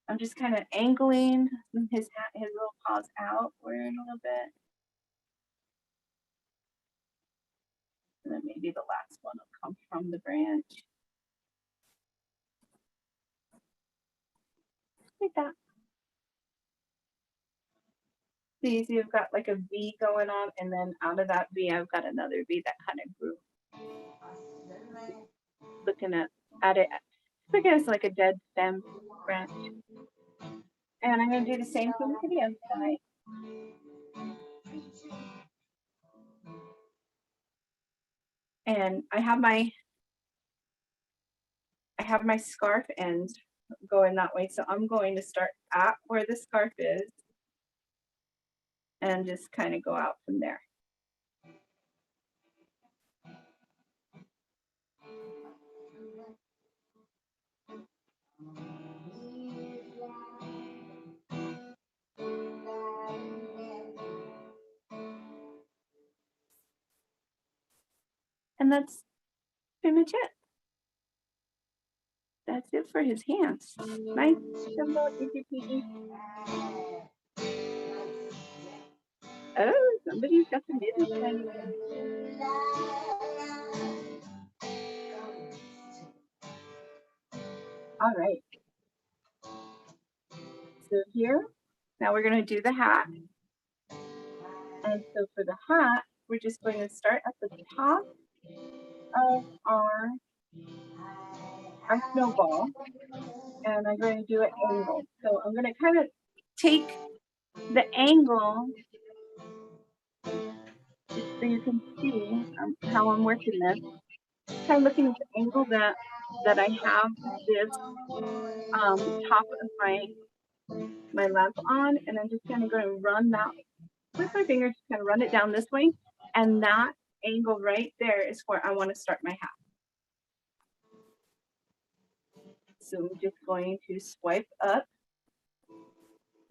I'm just kind of angling his little paws outward a little bit. And then maybe the last one will come from the branch. Like that. See, you've got like a V going on, and then out of that V, I've got another V that kind of grew. Looking at it, look at it like a dead stem branch. And I'm going to do the same thing to the other side. And I have my scarf ends going that way, so I'm going to start at where the scarf is and just kind of go out from there. And that's pretty much it. That's it for his hands. Nice, simple, easy peasy. Oh, somebody's got the music playing. All right. So here, now we're going to do the hat. And so for the hat, we're just going to start at the top of our snowball. And I'm going to do an angle. So I'm going to kind of take the angle So you can see how I'm working this. Kind of looking at the angle that I have this top of my lamp on, and I'm just kind of going to run that with my fingers, just kind of run it down this way, and that angle right there is where I want to start my hat. So I'm just going to swipe up.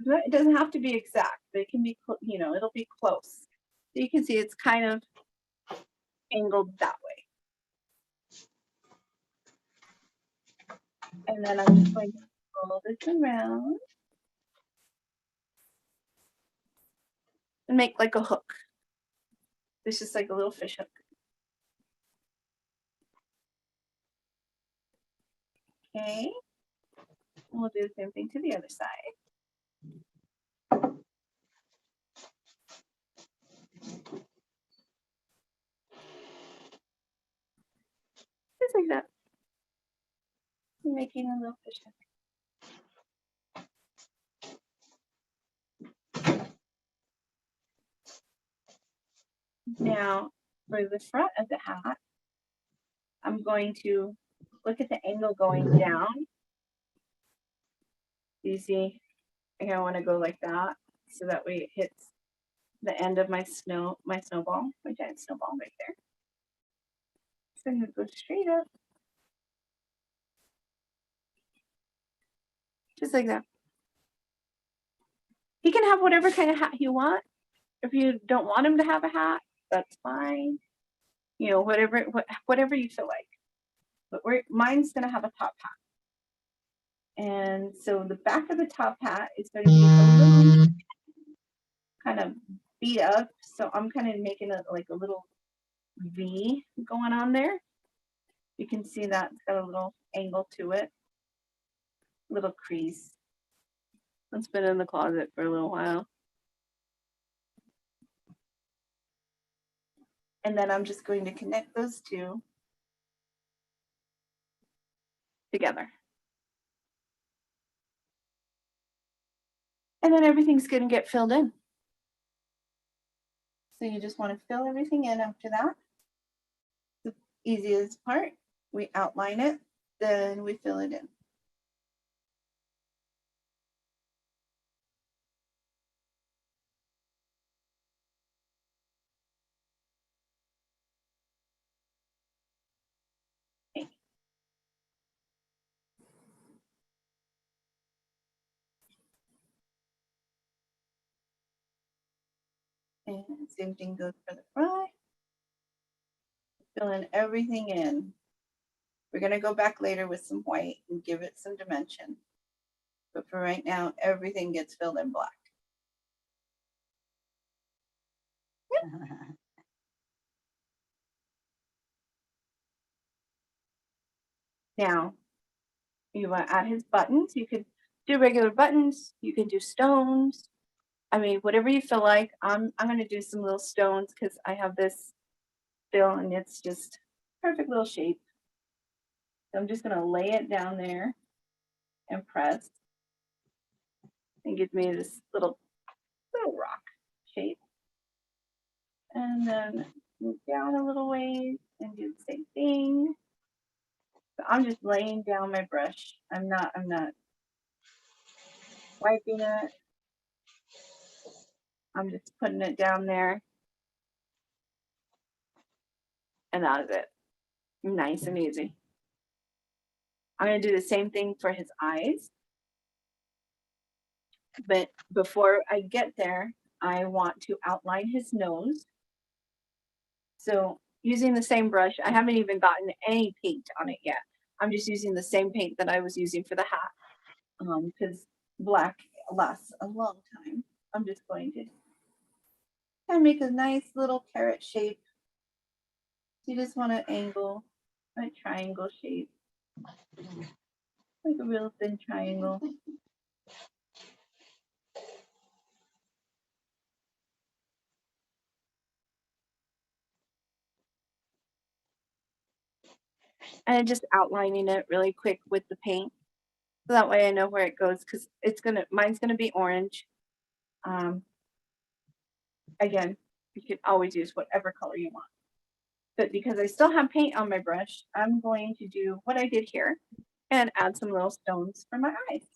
It doesn't have to be exact, but it can be, you know, it'll be close. So you can see it's kind of angled that way. And then I'm just going to roll this around and make like a hook. It's just like a little fish hook. Okay. And we'll do the same thing to the other side. Just like that. Making a little fish hook. Now, for the front of the hat, I'm going to look at the angle going down. You see, I want to go like that, so that way it hits the end of my snowball, my giant snowball right there. So I'm going to go straight up, just like that. He can have whatever kind of hat you want. If you don't want him to have a hat, that's fine. You know, whatever you feel like. But mine's gonna have a top hat. And so the back of the top hat is going to be a little kind of beat up. So I'm kind of making it like a little V going on there. You can see that it's got a little angle to it, little crease. It's been in the closet for a little while. And then I'm just going to connect those two together. And then everything's going to get filled in. So you just want to fill everything in after that. The easiest part, we outline it, then we fill it in. Okay. And same thing goes for the front. Filling everything in. We're going to go back later with some white and give it some dimension. But for right now, everything gets filled in black. Now, you want to add his buttons. You could do regular buttons. You can do stones. I mean, whatever you feel like. I'm going to do some little stones because I have this fill and it's just perfect little shape. So I'm just going to lay it down there and press. And gives me this little rock shape. And then move down a little ways and do the same thing. So I'm just laying down my brush. I'm not wiping it. I'm just putting it down there. And that is it. Nice and easy. I'm going to do the same thing for his eyes. But before I get there, I want to outline his nose. So using the same brush, I haven't even gotten any paint on it yet. I'm just using the same paint that I was using for the hat because black lasts a long time. I'm just going to kind of make a nice little carrot shape. You just want to angle a triangle shape, like a real thin triangle. And just outlining it really quick with the paint. So that way I know where it goes because mine's gonna be orange. Again, You can always use whatever color you want. But because I still have paint on my brush, I'm going to do what I did here and add some little stones for my eyes.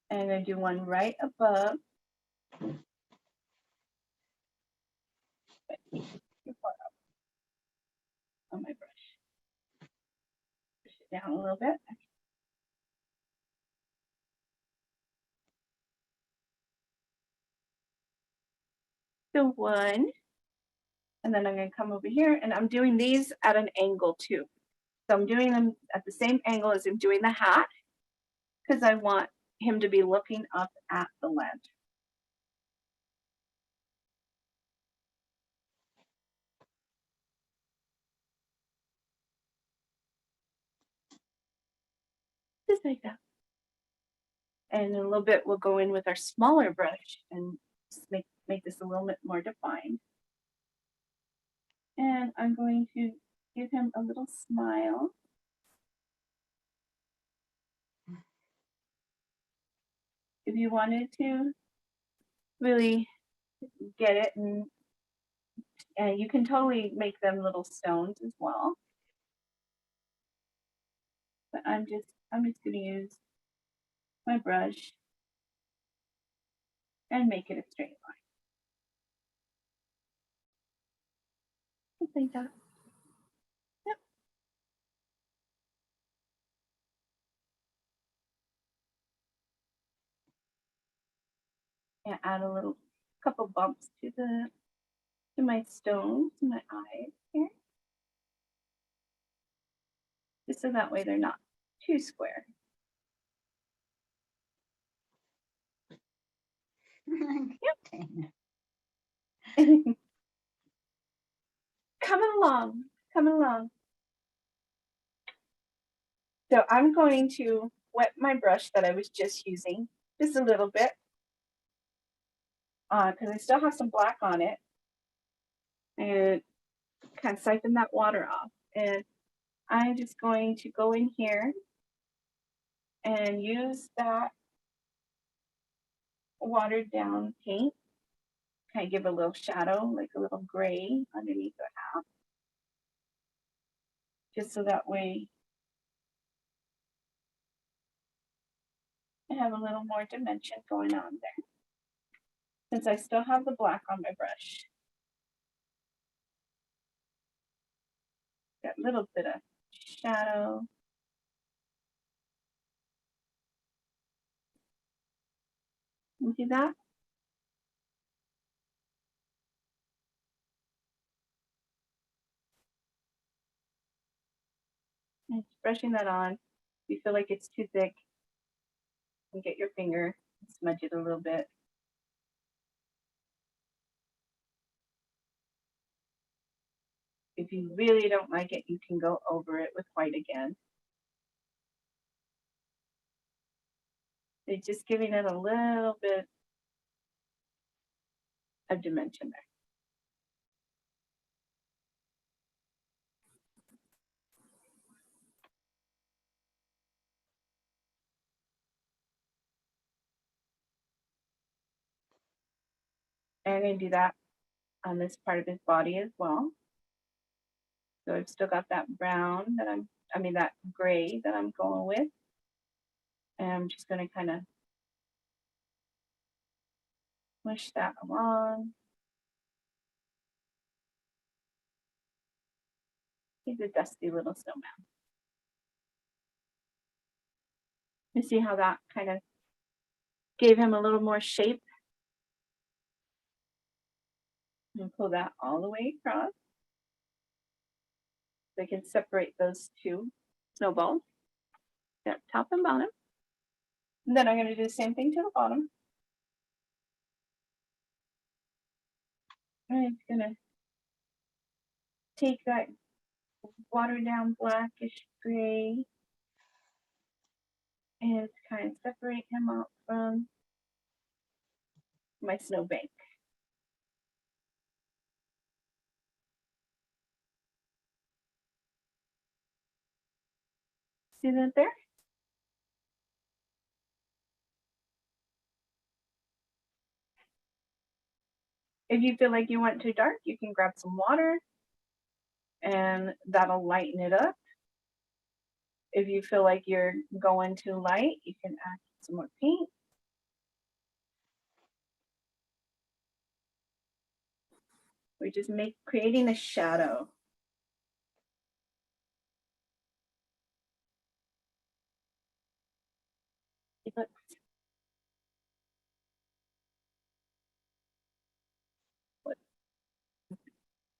And I'm going to do one right above. Too far up on my brush. Push it down a little bit. So one, and then I'm going to come over here and I'm doing these at an angle too. So I'm doing them at the same angle as I'm doing the hat because I want him to be looking up at the lantern. Just like that. And in a little bit, we'll go in with our smaller brush and just make this a little bit more defined. And I'm going to give him a little smile. If you wanted to really get it, and you can totally make them little stones as well. But I'm just going to use my brush and make it a straight line. Just like that. Yep. And add a little couple bumps to my stones, to my eyes here. Just so that way they're not too square. Coming along, coming along. So I'm going to wet my brush that I was just using just a little bit because I still have some black on it, and kind of siphon that water off. And I'm just going to go in here and use that watered down paint, kind of give a little shadow, like a little gray underneath the half. Just so that way I have a little more dimension going on there. Since I still have the black on my brush. Got a little bit of shadow. You see that? And just brushing that on. If you feel like it's too thick, you can get your finger and smudge it a little bit. If you really don't like it, you can go over it with white again. It's just giving it a little bit of dimension there. And I'm going to do that on this part of his body as well. So I've still got that brown that that gray that I'm going with. And I'm just going to kind of push that along. He's a dusty little snowman. You see how that kind of gave him a little more shape? And pull that all the way across. So I can separate those two snowballs, top and bottom. And then I'm going to do the same thing to the bottom. I'm going to take that watered down blackish gray and kind of separate him out from my snowbank. See that there? If you feel like you went too dark, you can grab some water and that'll lighten it up. If you feel like you're going too light, you can add some more paint. We just creating a shadow. It looks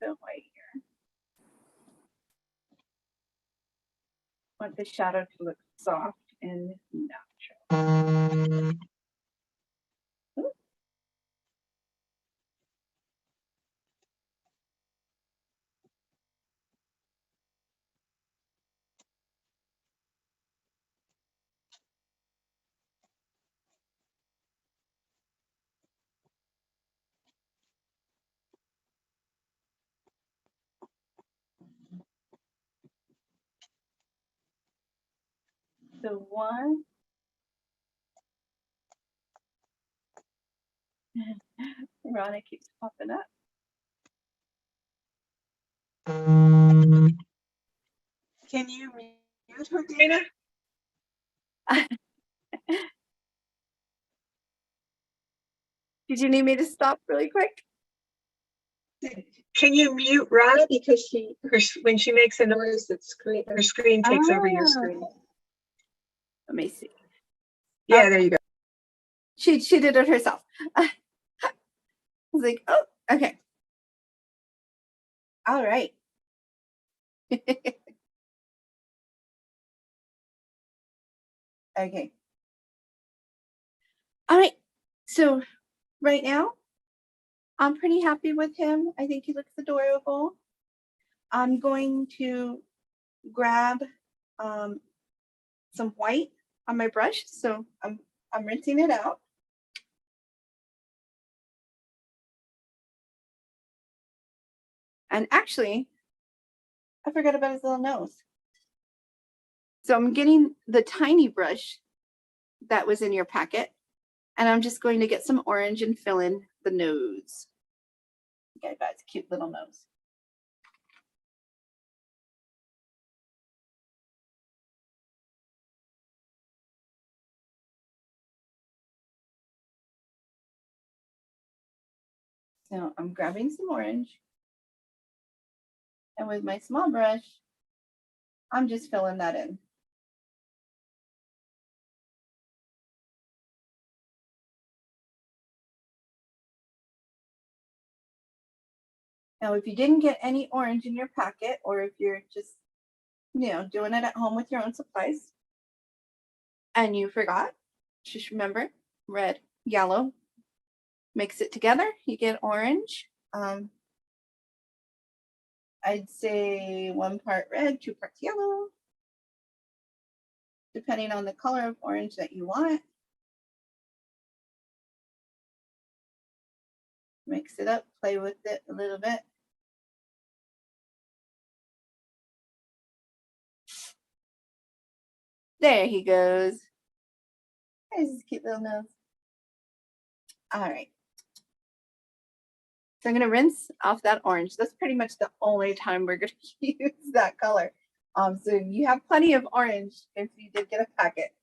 so white here. Want the shadow to look soft and natural. Ooh. The one. Rana keeps popping up. Can you mute her, Dana? Did you need me to stop really quick? Can you mute Rana because when she makes a noise, her screen takes over your screen. Let me see. Yeah, there you go. She did it herself. I was like, oh, okay. All right. Okay. All right. So right now, I'm pretty happy with him. I think he looks adorable. I'm going to grab some white on my brush. So I'm rinsing it out. And actually, I forgot about his little nose. So I'm getting the tiny brush that was in your packet, and I'm just going to get some orange and fill in the nose. Okay, that's a cute little nose. So I'm grabbing some orange, and with my small brush, I'm just filling that in. Now, if you didn't get any orange in your packet, or if you're just, doing it at home with your own supplies, and you forgot, just remember, red, yellow, mix it together, you get orange. I'd say 1 part red, 2 parts yellow, depending on the color of orange that you want. Mix it up, play with it a little bit. There he goes. There's his cute little nose. All right. So I'm going to rinse off that orange. That's pretty much the only time we're going to use that color. So you have plenty of orange if you did get a packet.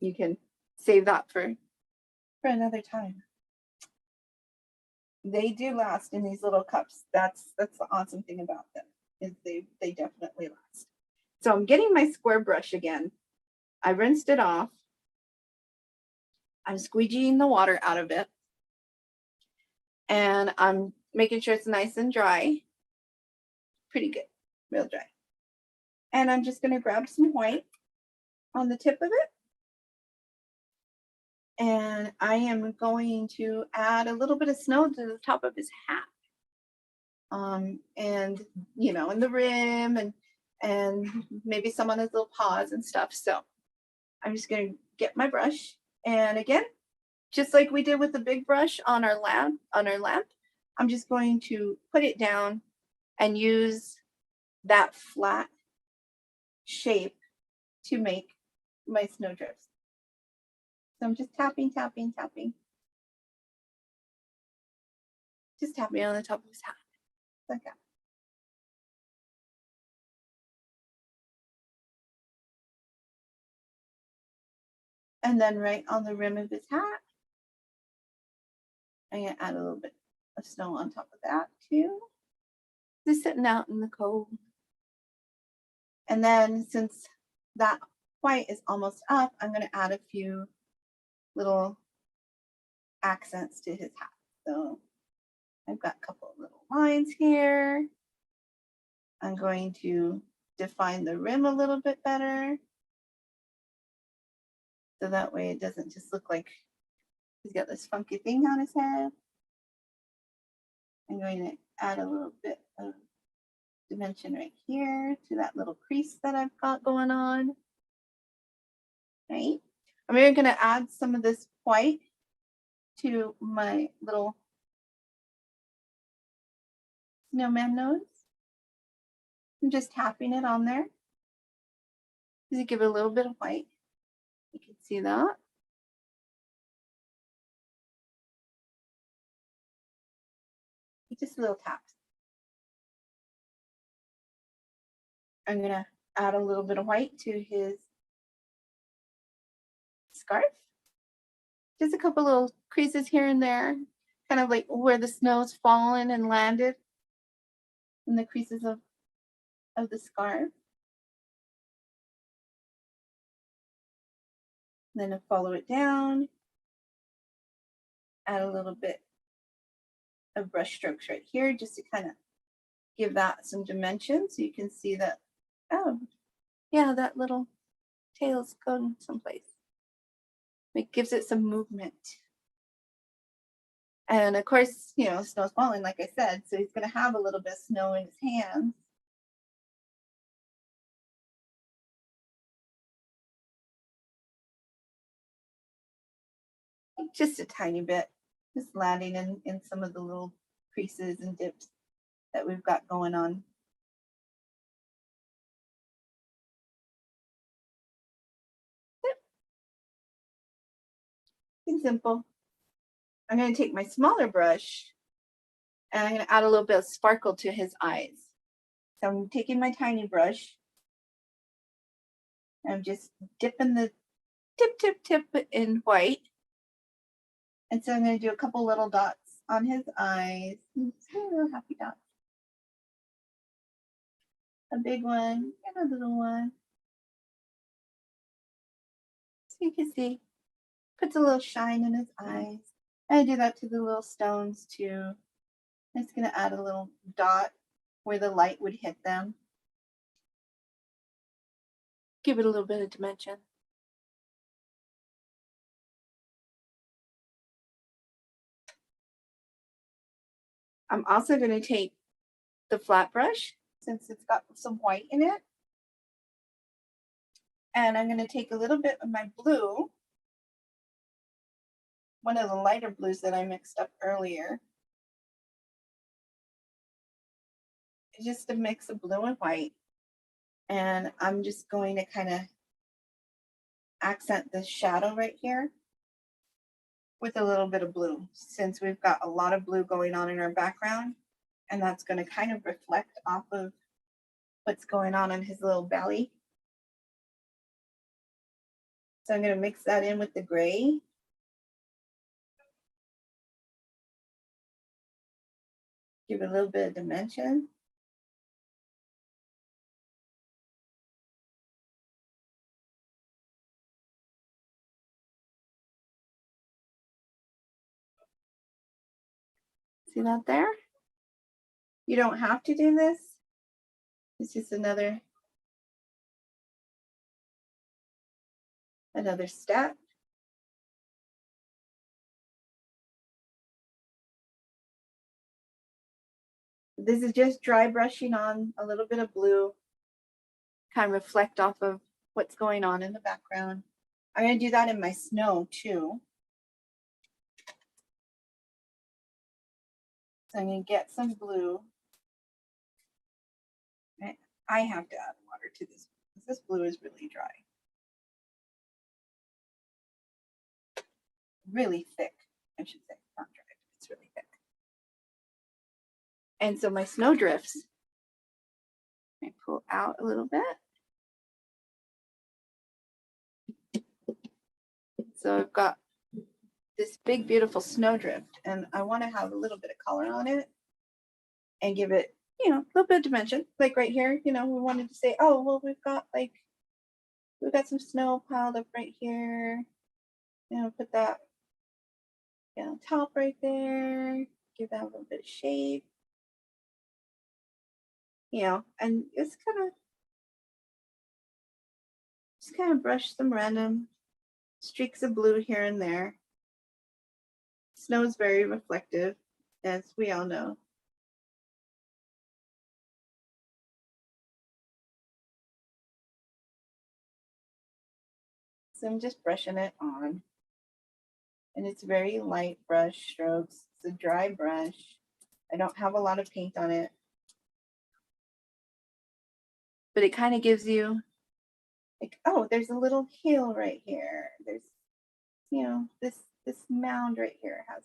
You can save that for another time. They do last in these little cups. That's the awesome thing about them, is they definitely last. So I'm getting my square brush again. I rinsed it off. I'm squeegeeing the water out of it. And I'm making sure it's nice and dry. Pretty good, real dry. And I'm just going to grab some white on the tip of it. And I am going to add a little bit of snow to the top of his hat. And, in the rim and lamp some on his little paws and stuff. So I'm just going to get my brush. And again, just like we did with the big brush on our lamp, I'm just going to put it down and use that flat shape to make my snowdrifts. So I'm just tapping, tapping, tapping. Just tapping on the top of his hat. Like that. And then right on the rim of his hat, I'm gonna add a little bit of snow on top of that too. Just sitting out in the cold. And then since that white is almost up, I'm gonna add a few little accents to his hat. So I've got a couple of little lines here. I'm going to define the rim a little bit better. So that way it doesn't just look like he's got this funky thing on his head. I'm going to add a little bit of dimension right here to that little crease that I've got going on. Right. I'm going to add some of this white to my little snowman nose. I'm just tapping it on there. Just give it a little bit of white. You can see that. Just little taps. I'm going to add a little bit of white to his scarf. Just a couple little creases here and there, kind of like where the snow's fallen and landed in the creases of the scarf. Then I follow it down, add a little bit of brush strokes right here just to kind of give that some dimension so you can see that, oh, yeah, that little tail's going someplace. It gives it some movement. And of course, you know, snow's falling, like I said, so he's going to have a little bit of snow in his hands. Just a tiny bit, just landing in some of the little creases and dips that we've got going on. Yep. It's simple. I'm going to take my smaller brush and I'm going to add a little bit of sparkle to his eyes. So I'm taking my tiny brush. I'm just dipping the tip in white. And so I'm going to do a couple little dots on his eyes. Little happy dots. A big one and a little one. So you can see, puts a little shine in his eyes. And I do that to the little stones too. I'm just going to add a little dot where the light would hit them. Give it a little bit of dimension. I'm also going to take the flat brush, since it's got some white in it. And I'm going to take a little bit of my blue, one of the lighter blues that I mixed up earlier. Just a mix of blue and white. And I'm just going to kind of accent the shadow right here with a little bit of blue, since we've got a lot of blue going on in our background. And that's going to kind of reflect off of what's going on in his little belly. So I'm going to mix that in with the gray. Give it a little bit of dimension. See that there? You don't have to do this. It's just another step. This is just dry brushing on a little bit of blue, kind of reflect off of what's going on in the background. I'm going to do that in my snow too. So I'm going to get some blue. I have to add water to this because this blue is really dry. Really thick, I should say, not dry, it's really thick. And so my snow drifts. I pull out a little bit. So I've got this big, beautiful snowdrift, and I want to have a little bit of color on it and give it, you know, a little bit of dimension. Like right here, you know, we wanted to say, oh, well, we've got some snow piled up right here. You know, put that, you know, top right there, give that a little bit of shape. You know, and just kind of brush some random streaks of blue here and there. Snow is very reflective, as we all know. So I'm just brushing it on. And it's very light brush strokes. It's a dry brush. I don't have a lot of paint on it. But it kind of gives you like, oh, there's a little hill right here. There's, you know, this mound right here has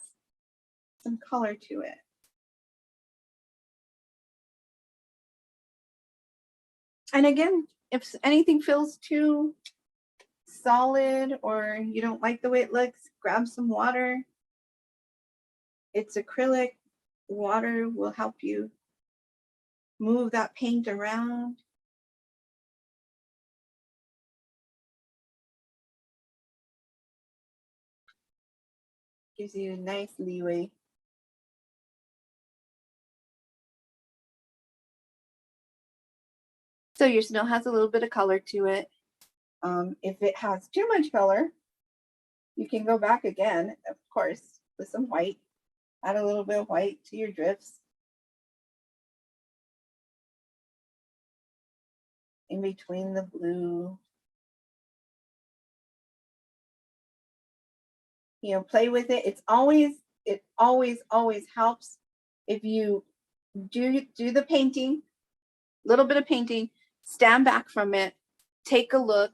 some color to it. And again, if anything feels too solid or you don't like the way it looks, grab some water. It's acrylic. Water will help you move that paint around. Gives you a nice leeway. So your snow has a little bit of color to it. If it has too much color, you can go back again, of course, with some white. Add a little bit of white to your drifts. In between the blue. You know, play with it. It always helps if you do the painting, little bit of painting, stand back from it, take a look,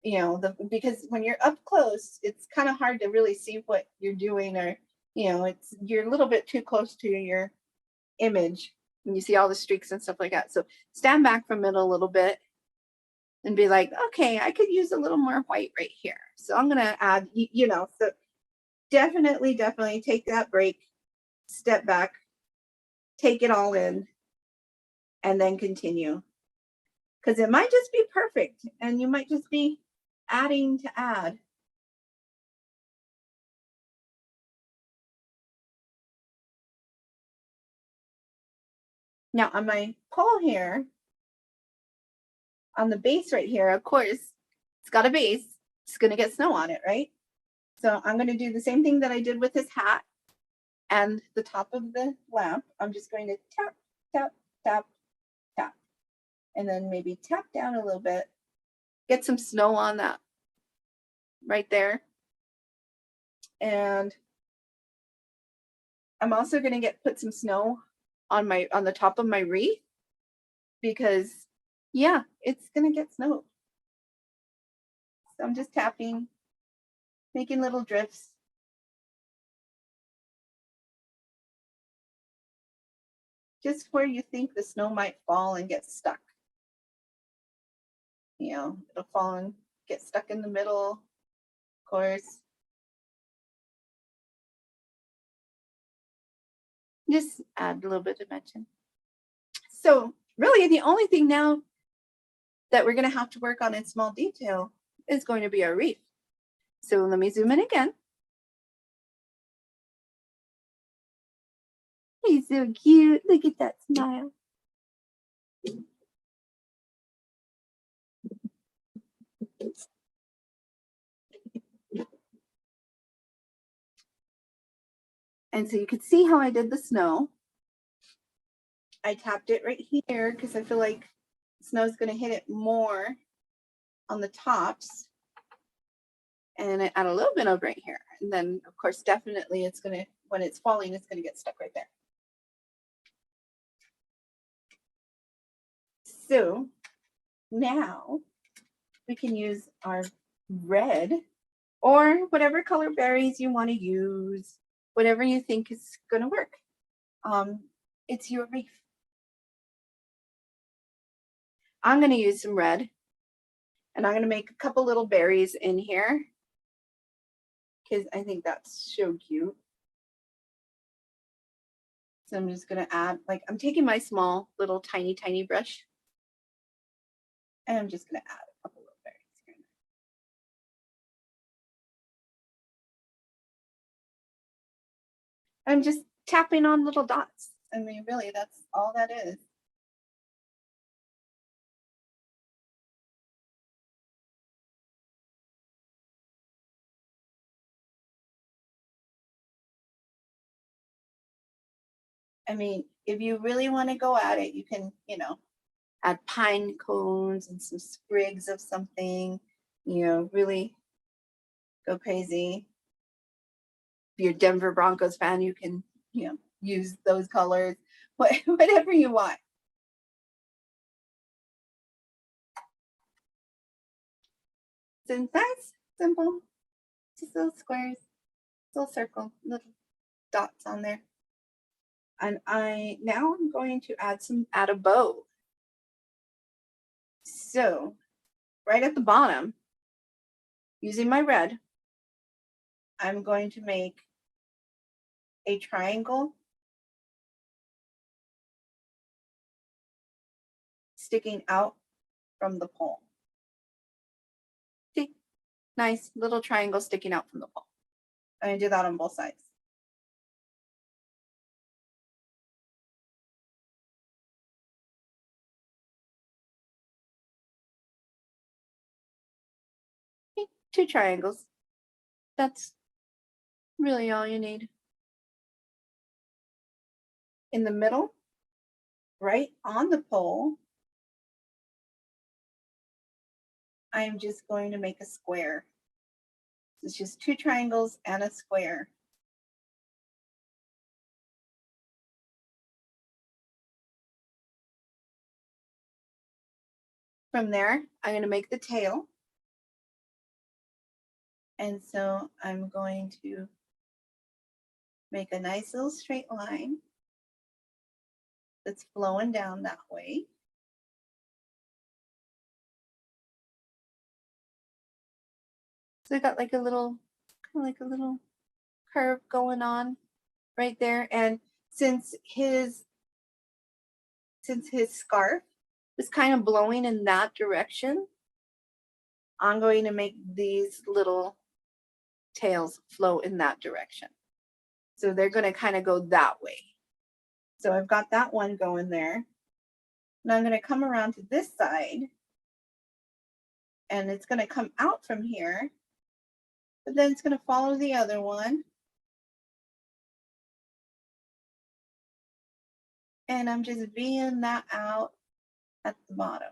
you know, because when you're up close, it's kind of hard to really see what you're doing, or, you know, you're a little bit too close to your image and you see all the streaks and stuff like that. So stand back from it a little bit and be like, okay, I could use a little more white right here. So I'm going to add, you know, so definitely take that break, step back, take it all in, and then continue. Because it might just be perfect and you might just be adding to add. Now on my pole here, on the base right here, of course, it's got a base. It's going to get snow on it, right? So I'm going to do the same thing that I did with his hat and the top of the lamp. I'm just going to tap, tap, tap, tap, and then maybe tap down a little bit, get some snow on that right there. And I'm also going to put some snow on the top of my wreath, because yeah, it's going to get snow. So I'm just tapping, making little drifts. Just where you think the snow might fall and get stuck. You know, it'll fall and get stuck in the middle, of course. Just add a little bit of dimension. So really the only thing now that we're going to have to work on in small detail is going to be our wreath. So let me zoom in again. He's so cute. Look at that smile. And so you can see how I did the snow. I tapped it right here because I feel like snow's going to hit it more on the tops. And I add a little bit of right here. And then, of course, definitely it's going to, when it's falling, it's going to get stuck right there. So now we can use our red or whatever color berries you want to use, whatever you think is going to work. it's your wreath. I'm going to use some red, and I'm going to make a couple little berries in here because I think that's so cute. So I'm just going to add, like, I'm taking my small little tiny brush, and I'm just going to add a couple little berries here. I'm just tapping on little dots. I mean, really, that's all that is. I mean, if you really want to go at it, you can, you know, add pine cones and some sprigs of something, you know, really go crazy. If you're a Denver Broncos fan, you can, you know, use those colors, whatever you want. It's nice, simple, just little squares, little circle, little dots on there. And now I'm going to add a bow. So right at the bottom, using my red, I'm going to make a triangle sticking out from the pole. See, nice little triangle sticking out from the pole. I'm gonna do that on both sides. Okay, 2 triangles. That's really all you need. In the middle, right on the pole, I'm just going to make a square. It's just 2 triangles and a square. From there, I'm going to make the tail. And so I'm going to make a nice little straight line that's flowing down that way. So I got like a little, kind of like a little curve going on right there. And since his scarf is kind of blowing in that direction, I'm going to make these little tails flow in that direction. So they're going to kind of go that way. So I've got that one going there. Now I'm going to come around to this side, and it's going to come out from here, but then it's going to follow the other one. And I'm just V'ing that out at the bottom.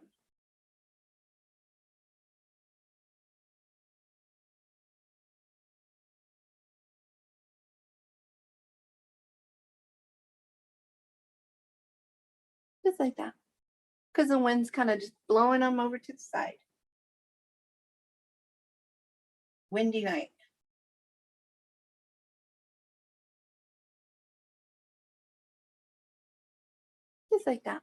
Just like that. Because the wind's kind of just blowing them over to the side. Windy night. Just like that.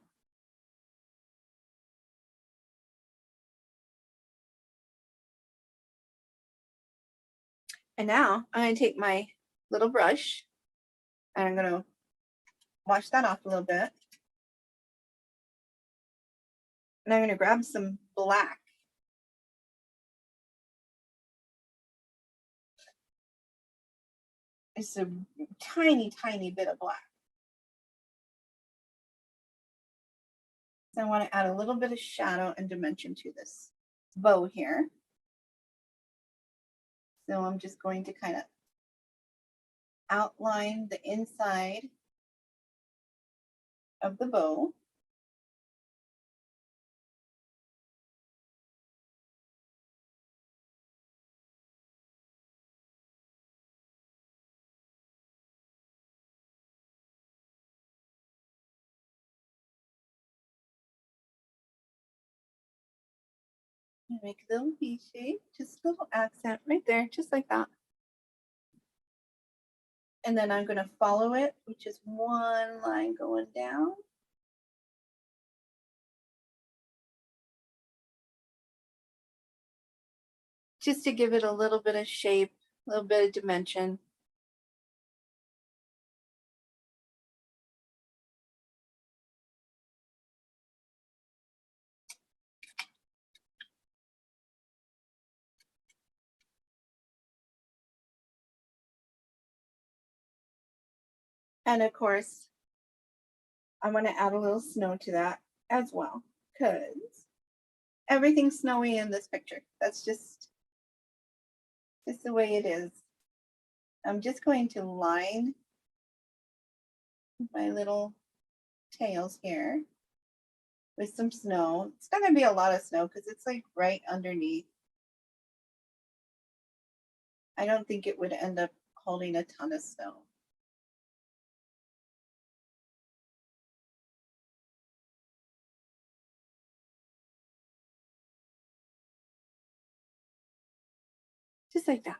And now I'm going to take my little brush and I'm going to wash that off a little bit. And I'm going to grab some black. It's a tiny bit of black. So I want to add a little bit of shadow and dimension to this bow here. So I'm just going to kind of outline the inside of the bow. Make a little V shape, just a little accent right there, just like that. And then I'm going to follow it, which is one line going down. Just to give it a little bit of shape, a little bit of dimension. And of course, I'm going to add a little snow to that as well, because everything's snowy in this picture. That's just the way it is. I'm just going to line my little tails here with some snow. It's not going to be a lot of snow because it's like right underneath. I don't think it would end up holding a ton of snow. Just like that.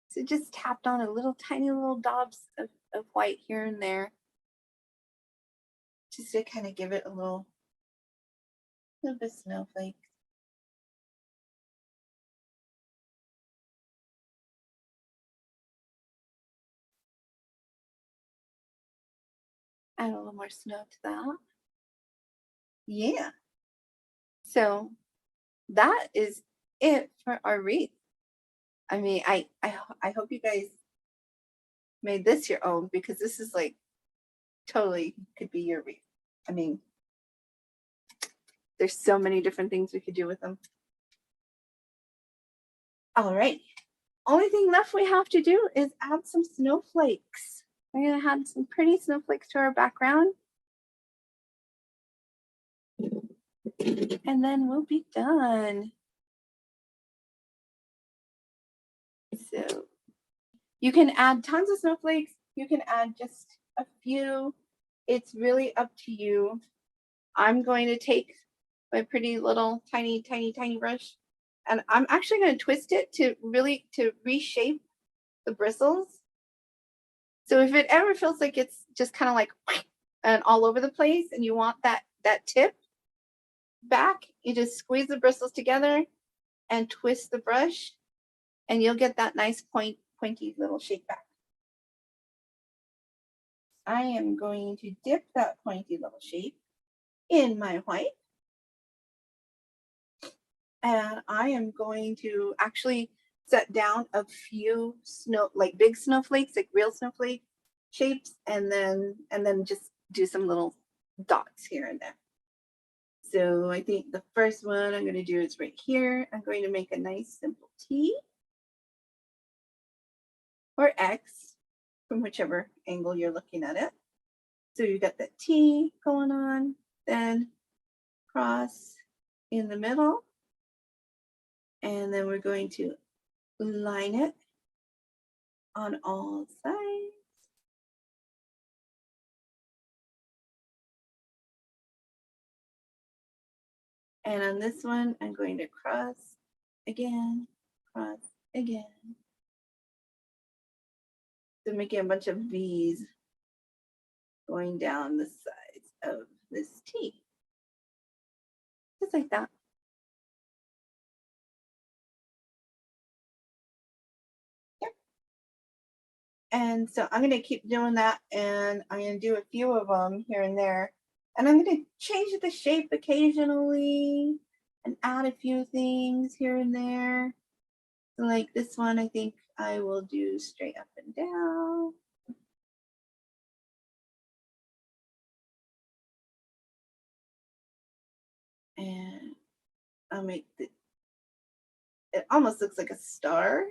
So just tapped on a little tiny little daubs of white here and there. Just to kind of give it a little bit of snowflake. Add a little more snow to that. Yeah. So that is it for our wreath. I mean, I hope you guys made this your own, because this is like totally could be your wreath. I mean, there's so many different things we could do with them. All right. Only thing left we have to do is add some snowflakes. We're going to add some pretty snowflakes to our background. And then we'll be done. So you can add tons of snowflakes. You can add just a few. It's really up to you. I'm going to take my pretty little tiny brush, and I'm actually going to twist it to reshape the bristles. So if it ever feels like it's just kind of like and all over the place and you want that tip back, you just squeeze the bristles together and twist the brush, and you'll get that nice pointy little shape back. I am going to dip that pointy little shape in my white. And I am going to actually set down a few big snowflakes, like real snowflake shapes, and then just do some little dots here and there. So I think the first one I'm going to do is right here. I'm going to make a nice simple T or X from whichever angle you're looking at it. So you got that T going on, then cross in the middle, and then we're going to line it on all sides. And on this one, I'm going to cross again. So making a bunch of V's going down the sides of this T. Just like that. Yep. And so I'm going to keep doing that, and I'm going to do a few of them here and there. And I'm going to change the shape occasionally and add a few things here and there. So like this one, I think I will do straight up and down. And I'll make it almost looks like a star,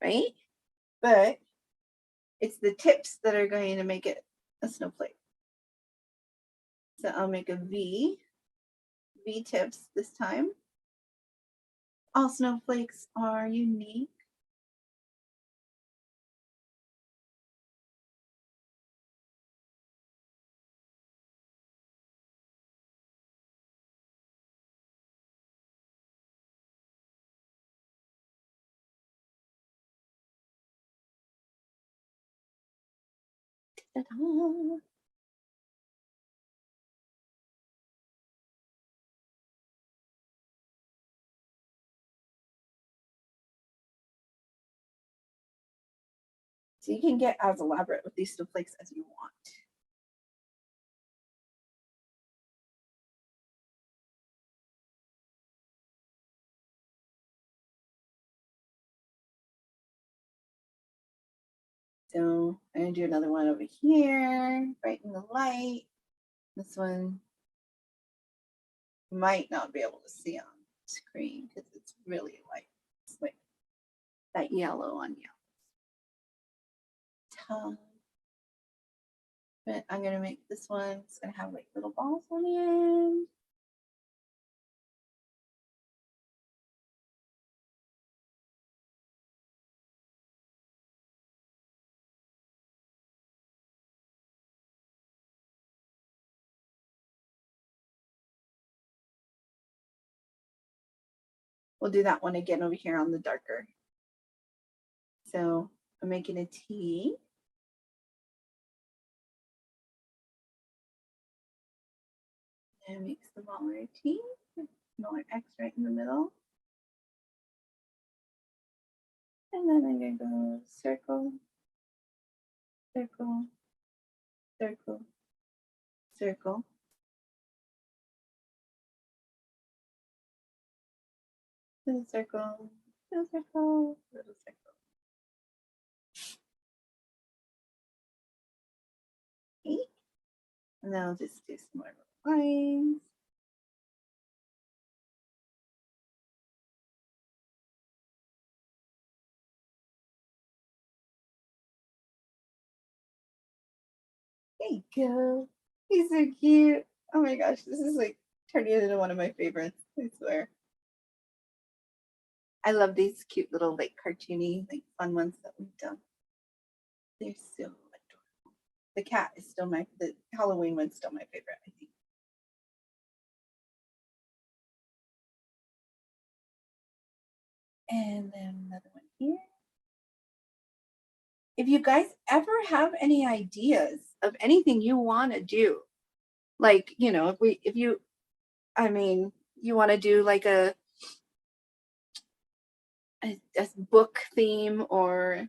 right? But it's the tips that are going to make it a snowflake. So I'll make a V tips this time. All snowflakes are unique. Ta-da. So you can get as elaborate with these snowflakes as you want. So I'm gonna do another one over here, brighten the light. This one you might not be able to see on screen because it's really light. It's like that yellow on yellow. But I'm gonna make this one, it's gonna have like little balls on the end. We'll do that one again over here on the darker. So I'm making a T. And make smaller T, smaller X right in the middle. And then I'm gonna go circle, circle, circle, circle. Little circle, little circle, little circle. Okay. And then I'll just do some more lines. There you go. He's so cute. Oh my gosh, this is like turning into one of my favorites, I swear. I love these cute little like cartoony, like fun ones that we've done. They're so adorable. The cat is still the Halloween one's still my favorite, I think. And then another one here. If you guys ever have any ideas of anything you want to do, like, you know, you want to do like a book theme or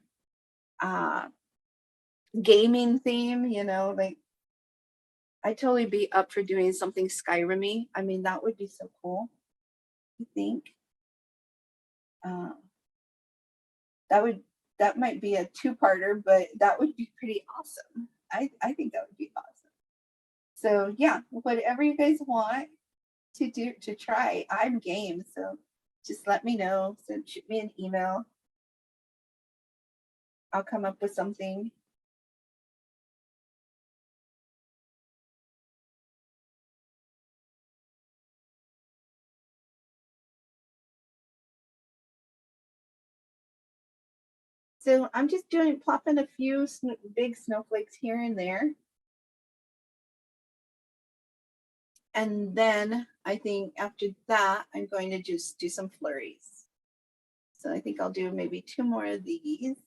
gaming theme, you know, like I'd totally be up for doing something Skyrim-y. I mean, that would be so cool, I think. That might be a two-parter, but that would be pretty awesome. I think that would be awesome. So yeah, whatever you guys want to try, I'm game. So just let me know. So shoot me an email. I'll come up with something. So I'm just plopping a few big snowflakes here and there. And then I think after that, I'm going to just do some flurries. So I think I'll do maybe 2 more of these.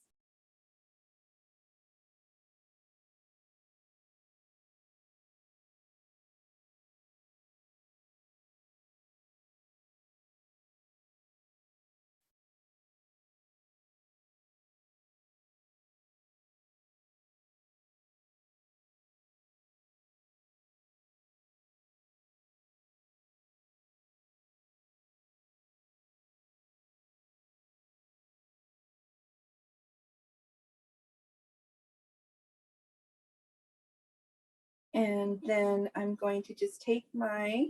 And then I'm going to just take my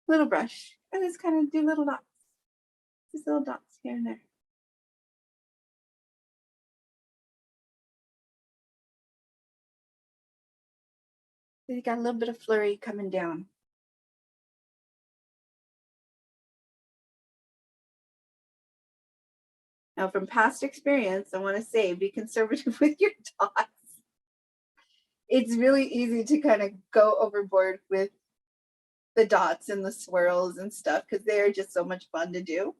little brush and just kind of do little dots. Just little dots here and there. So you got a little bit of flurry coming down. Now, from past experience, I want to say be conservative with your dots. It's really easy to kind of go overboard with the dots and the swirls and stuff because they are just so much fun to do.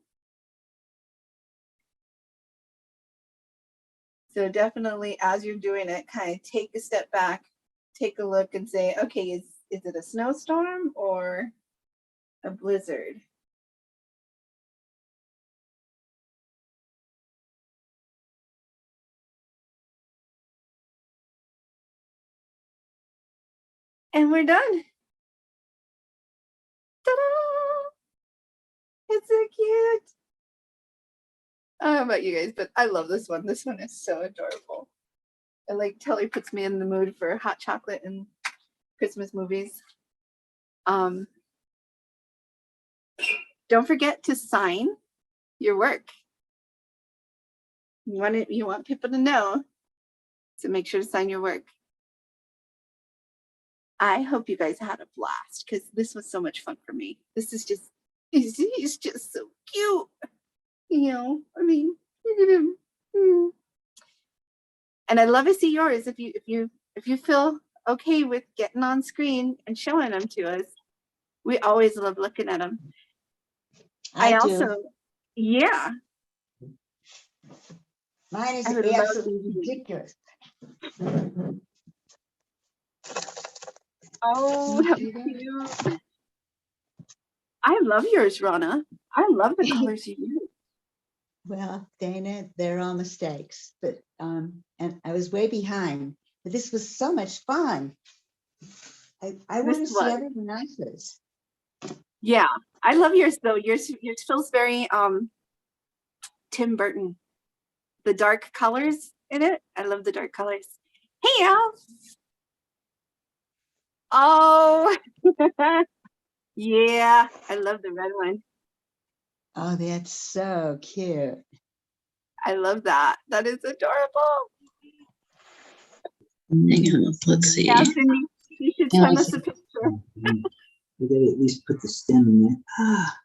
So definitely as you're doing it, kind of take a step back, take a look and say, okay, is it a snowstorm or a blizzard? And we're done. Ta-da! It's so cute. I don't know about you guys, but I love this one. This one is so adorable. It like totally puts me in the mood for hot chocolate and Christmas movies. Don't forget to sign your work. You want people to know, so make sure to sign your work. I hope you guys had a blast because this was so much fun for me. This is just, he's just so cute. You know, I mean, look at him. And I'd love to see yours if you feel okay with getting on screen and showing them to us. We always love looking at them. I do. Also, yeah. Mine is I would love to absolutely ridiculous. Oh, how cute. I love yours, Rana. I love the colors you use. Well, Dana, they're all mistakes, but and I was way behind. But this was so much fun. I want to see everyone else's. Yeah, I love yours though. Yours feels very Tim Burton. The dark colors in it. I love the dark colors. Hey, Al. Oh, yeah. I love the red one. Oh, that's so cute. I love that. That is adorable. Hang on, let's see. Yeah, Cindy, you should send us a picture. We gotta at least put the stem in there. Ah.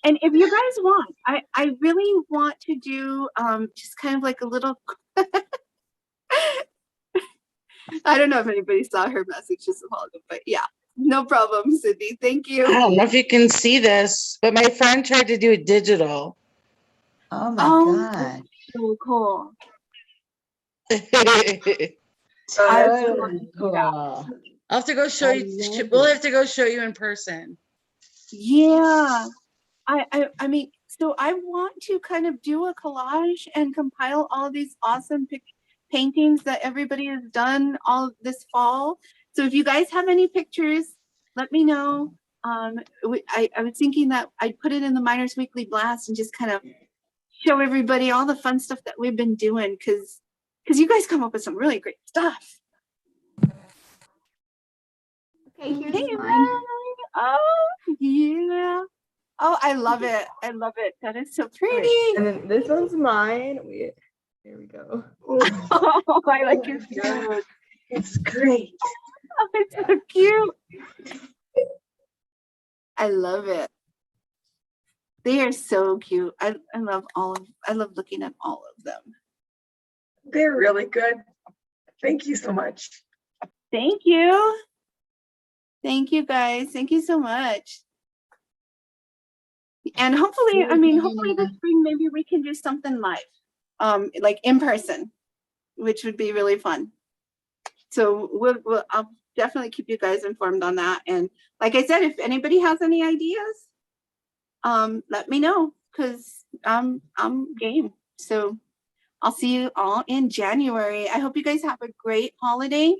And if you guys want, I really want to do just kind of like a little. I don't know if anybody saw her message just a while ago, but yeah, no problem, Cindy. Thank you. I don't know if you can see this, but my friend tried to do it digital. Oh my God. So cool. Totally cool. I'll have to go show I you. love We'll it. have to go show you in person. Yeah. I mean, so I want to kind of do a collage and compile all these awesome paintings that everybody has done all this fall. So if you guys have any pictures, let me know. I was thinking that I'd put it in the Miners Weekly Blast and just kind of show everybody all the fun stuff that we've been doing because you guys come up with some really great stuff. Okay, here's Hey, mine. oh, yeah. Oh, I love it. I love it. That is so pretty. And then this one's mine. Here we go. Oh, I like your food. It's great. Oh, it's so cute. I love it. They are so cute. I love I love looking at all of them. They're really good. Thank you so much. Thank you. Thank you guys. Thank you so much. And hopefully, I mean, hopefully this spring, maybe we can do something live, like in person, which would be really fun. So I'll definitely keep you guys informed on that. And like I said, if anybody has any ideas, let me know because I'm game. So I'll see you all in January. I hope you guys have a great holiday.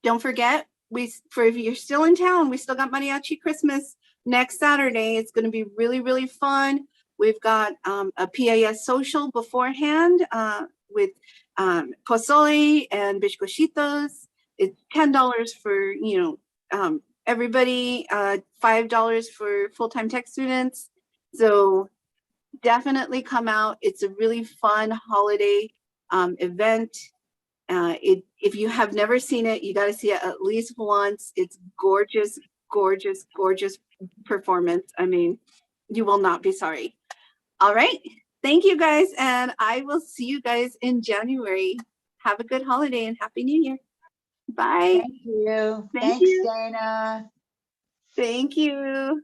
Don't forget, if you're still in town, we still got Mariachi Christmas next Saturday. It's going to be really, really fun. We've got a PAS social beforehand with pozole and bizcochitos. It's $10 for everybody, $5 for full-time tech students. So definitely come out. It's a really fun holiday event. If you have never seen it, you got to see it at least once. It's gorgeous, gorgeous, gorgeous performance. I mean, you will not be sorry. All right. Thank you guys. And I will see you guys in January. Have a good holiday and Happy New Year. Bye. Thank you. Thank Thanks, you. Dana. Thank you.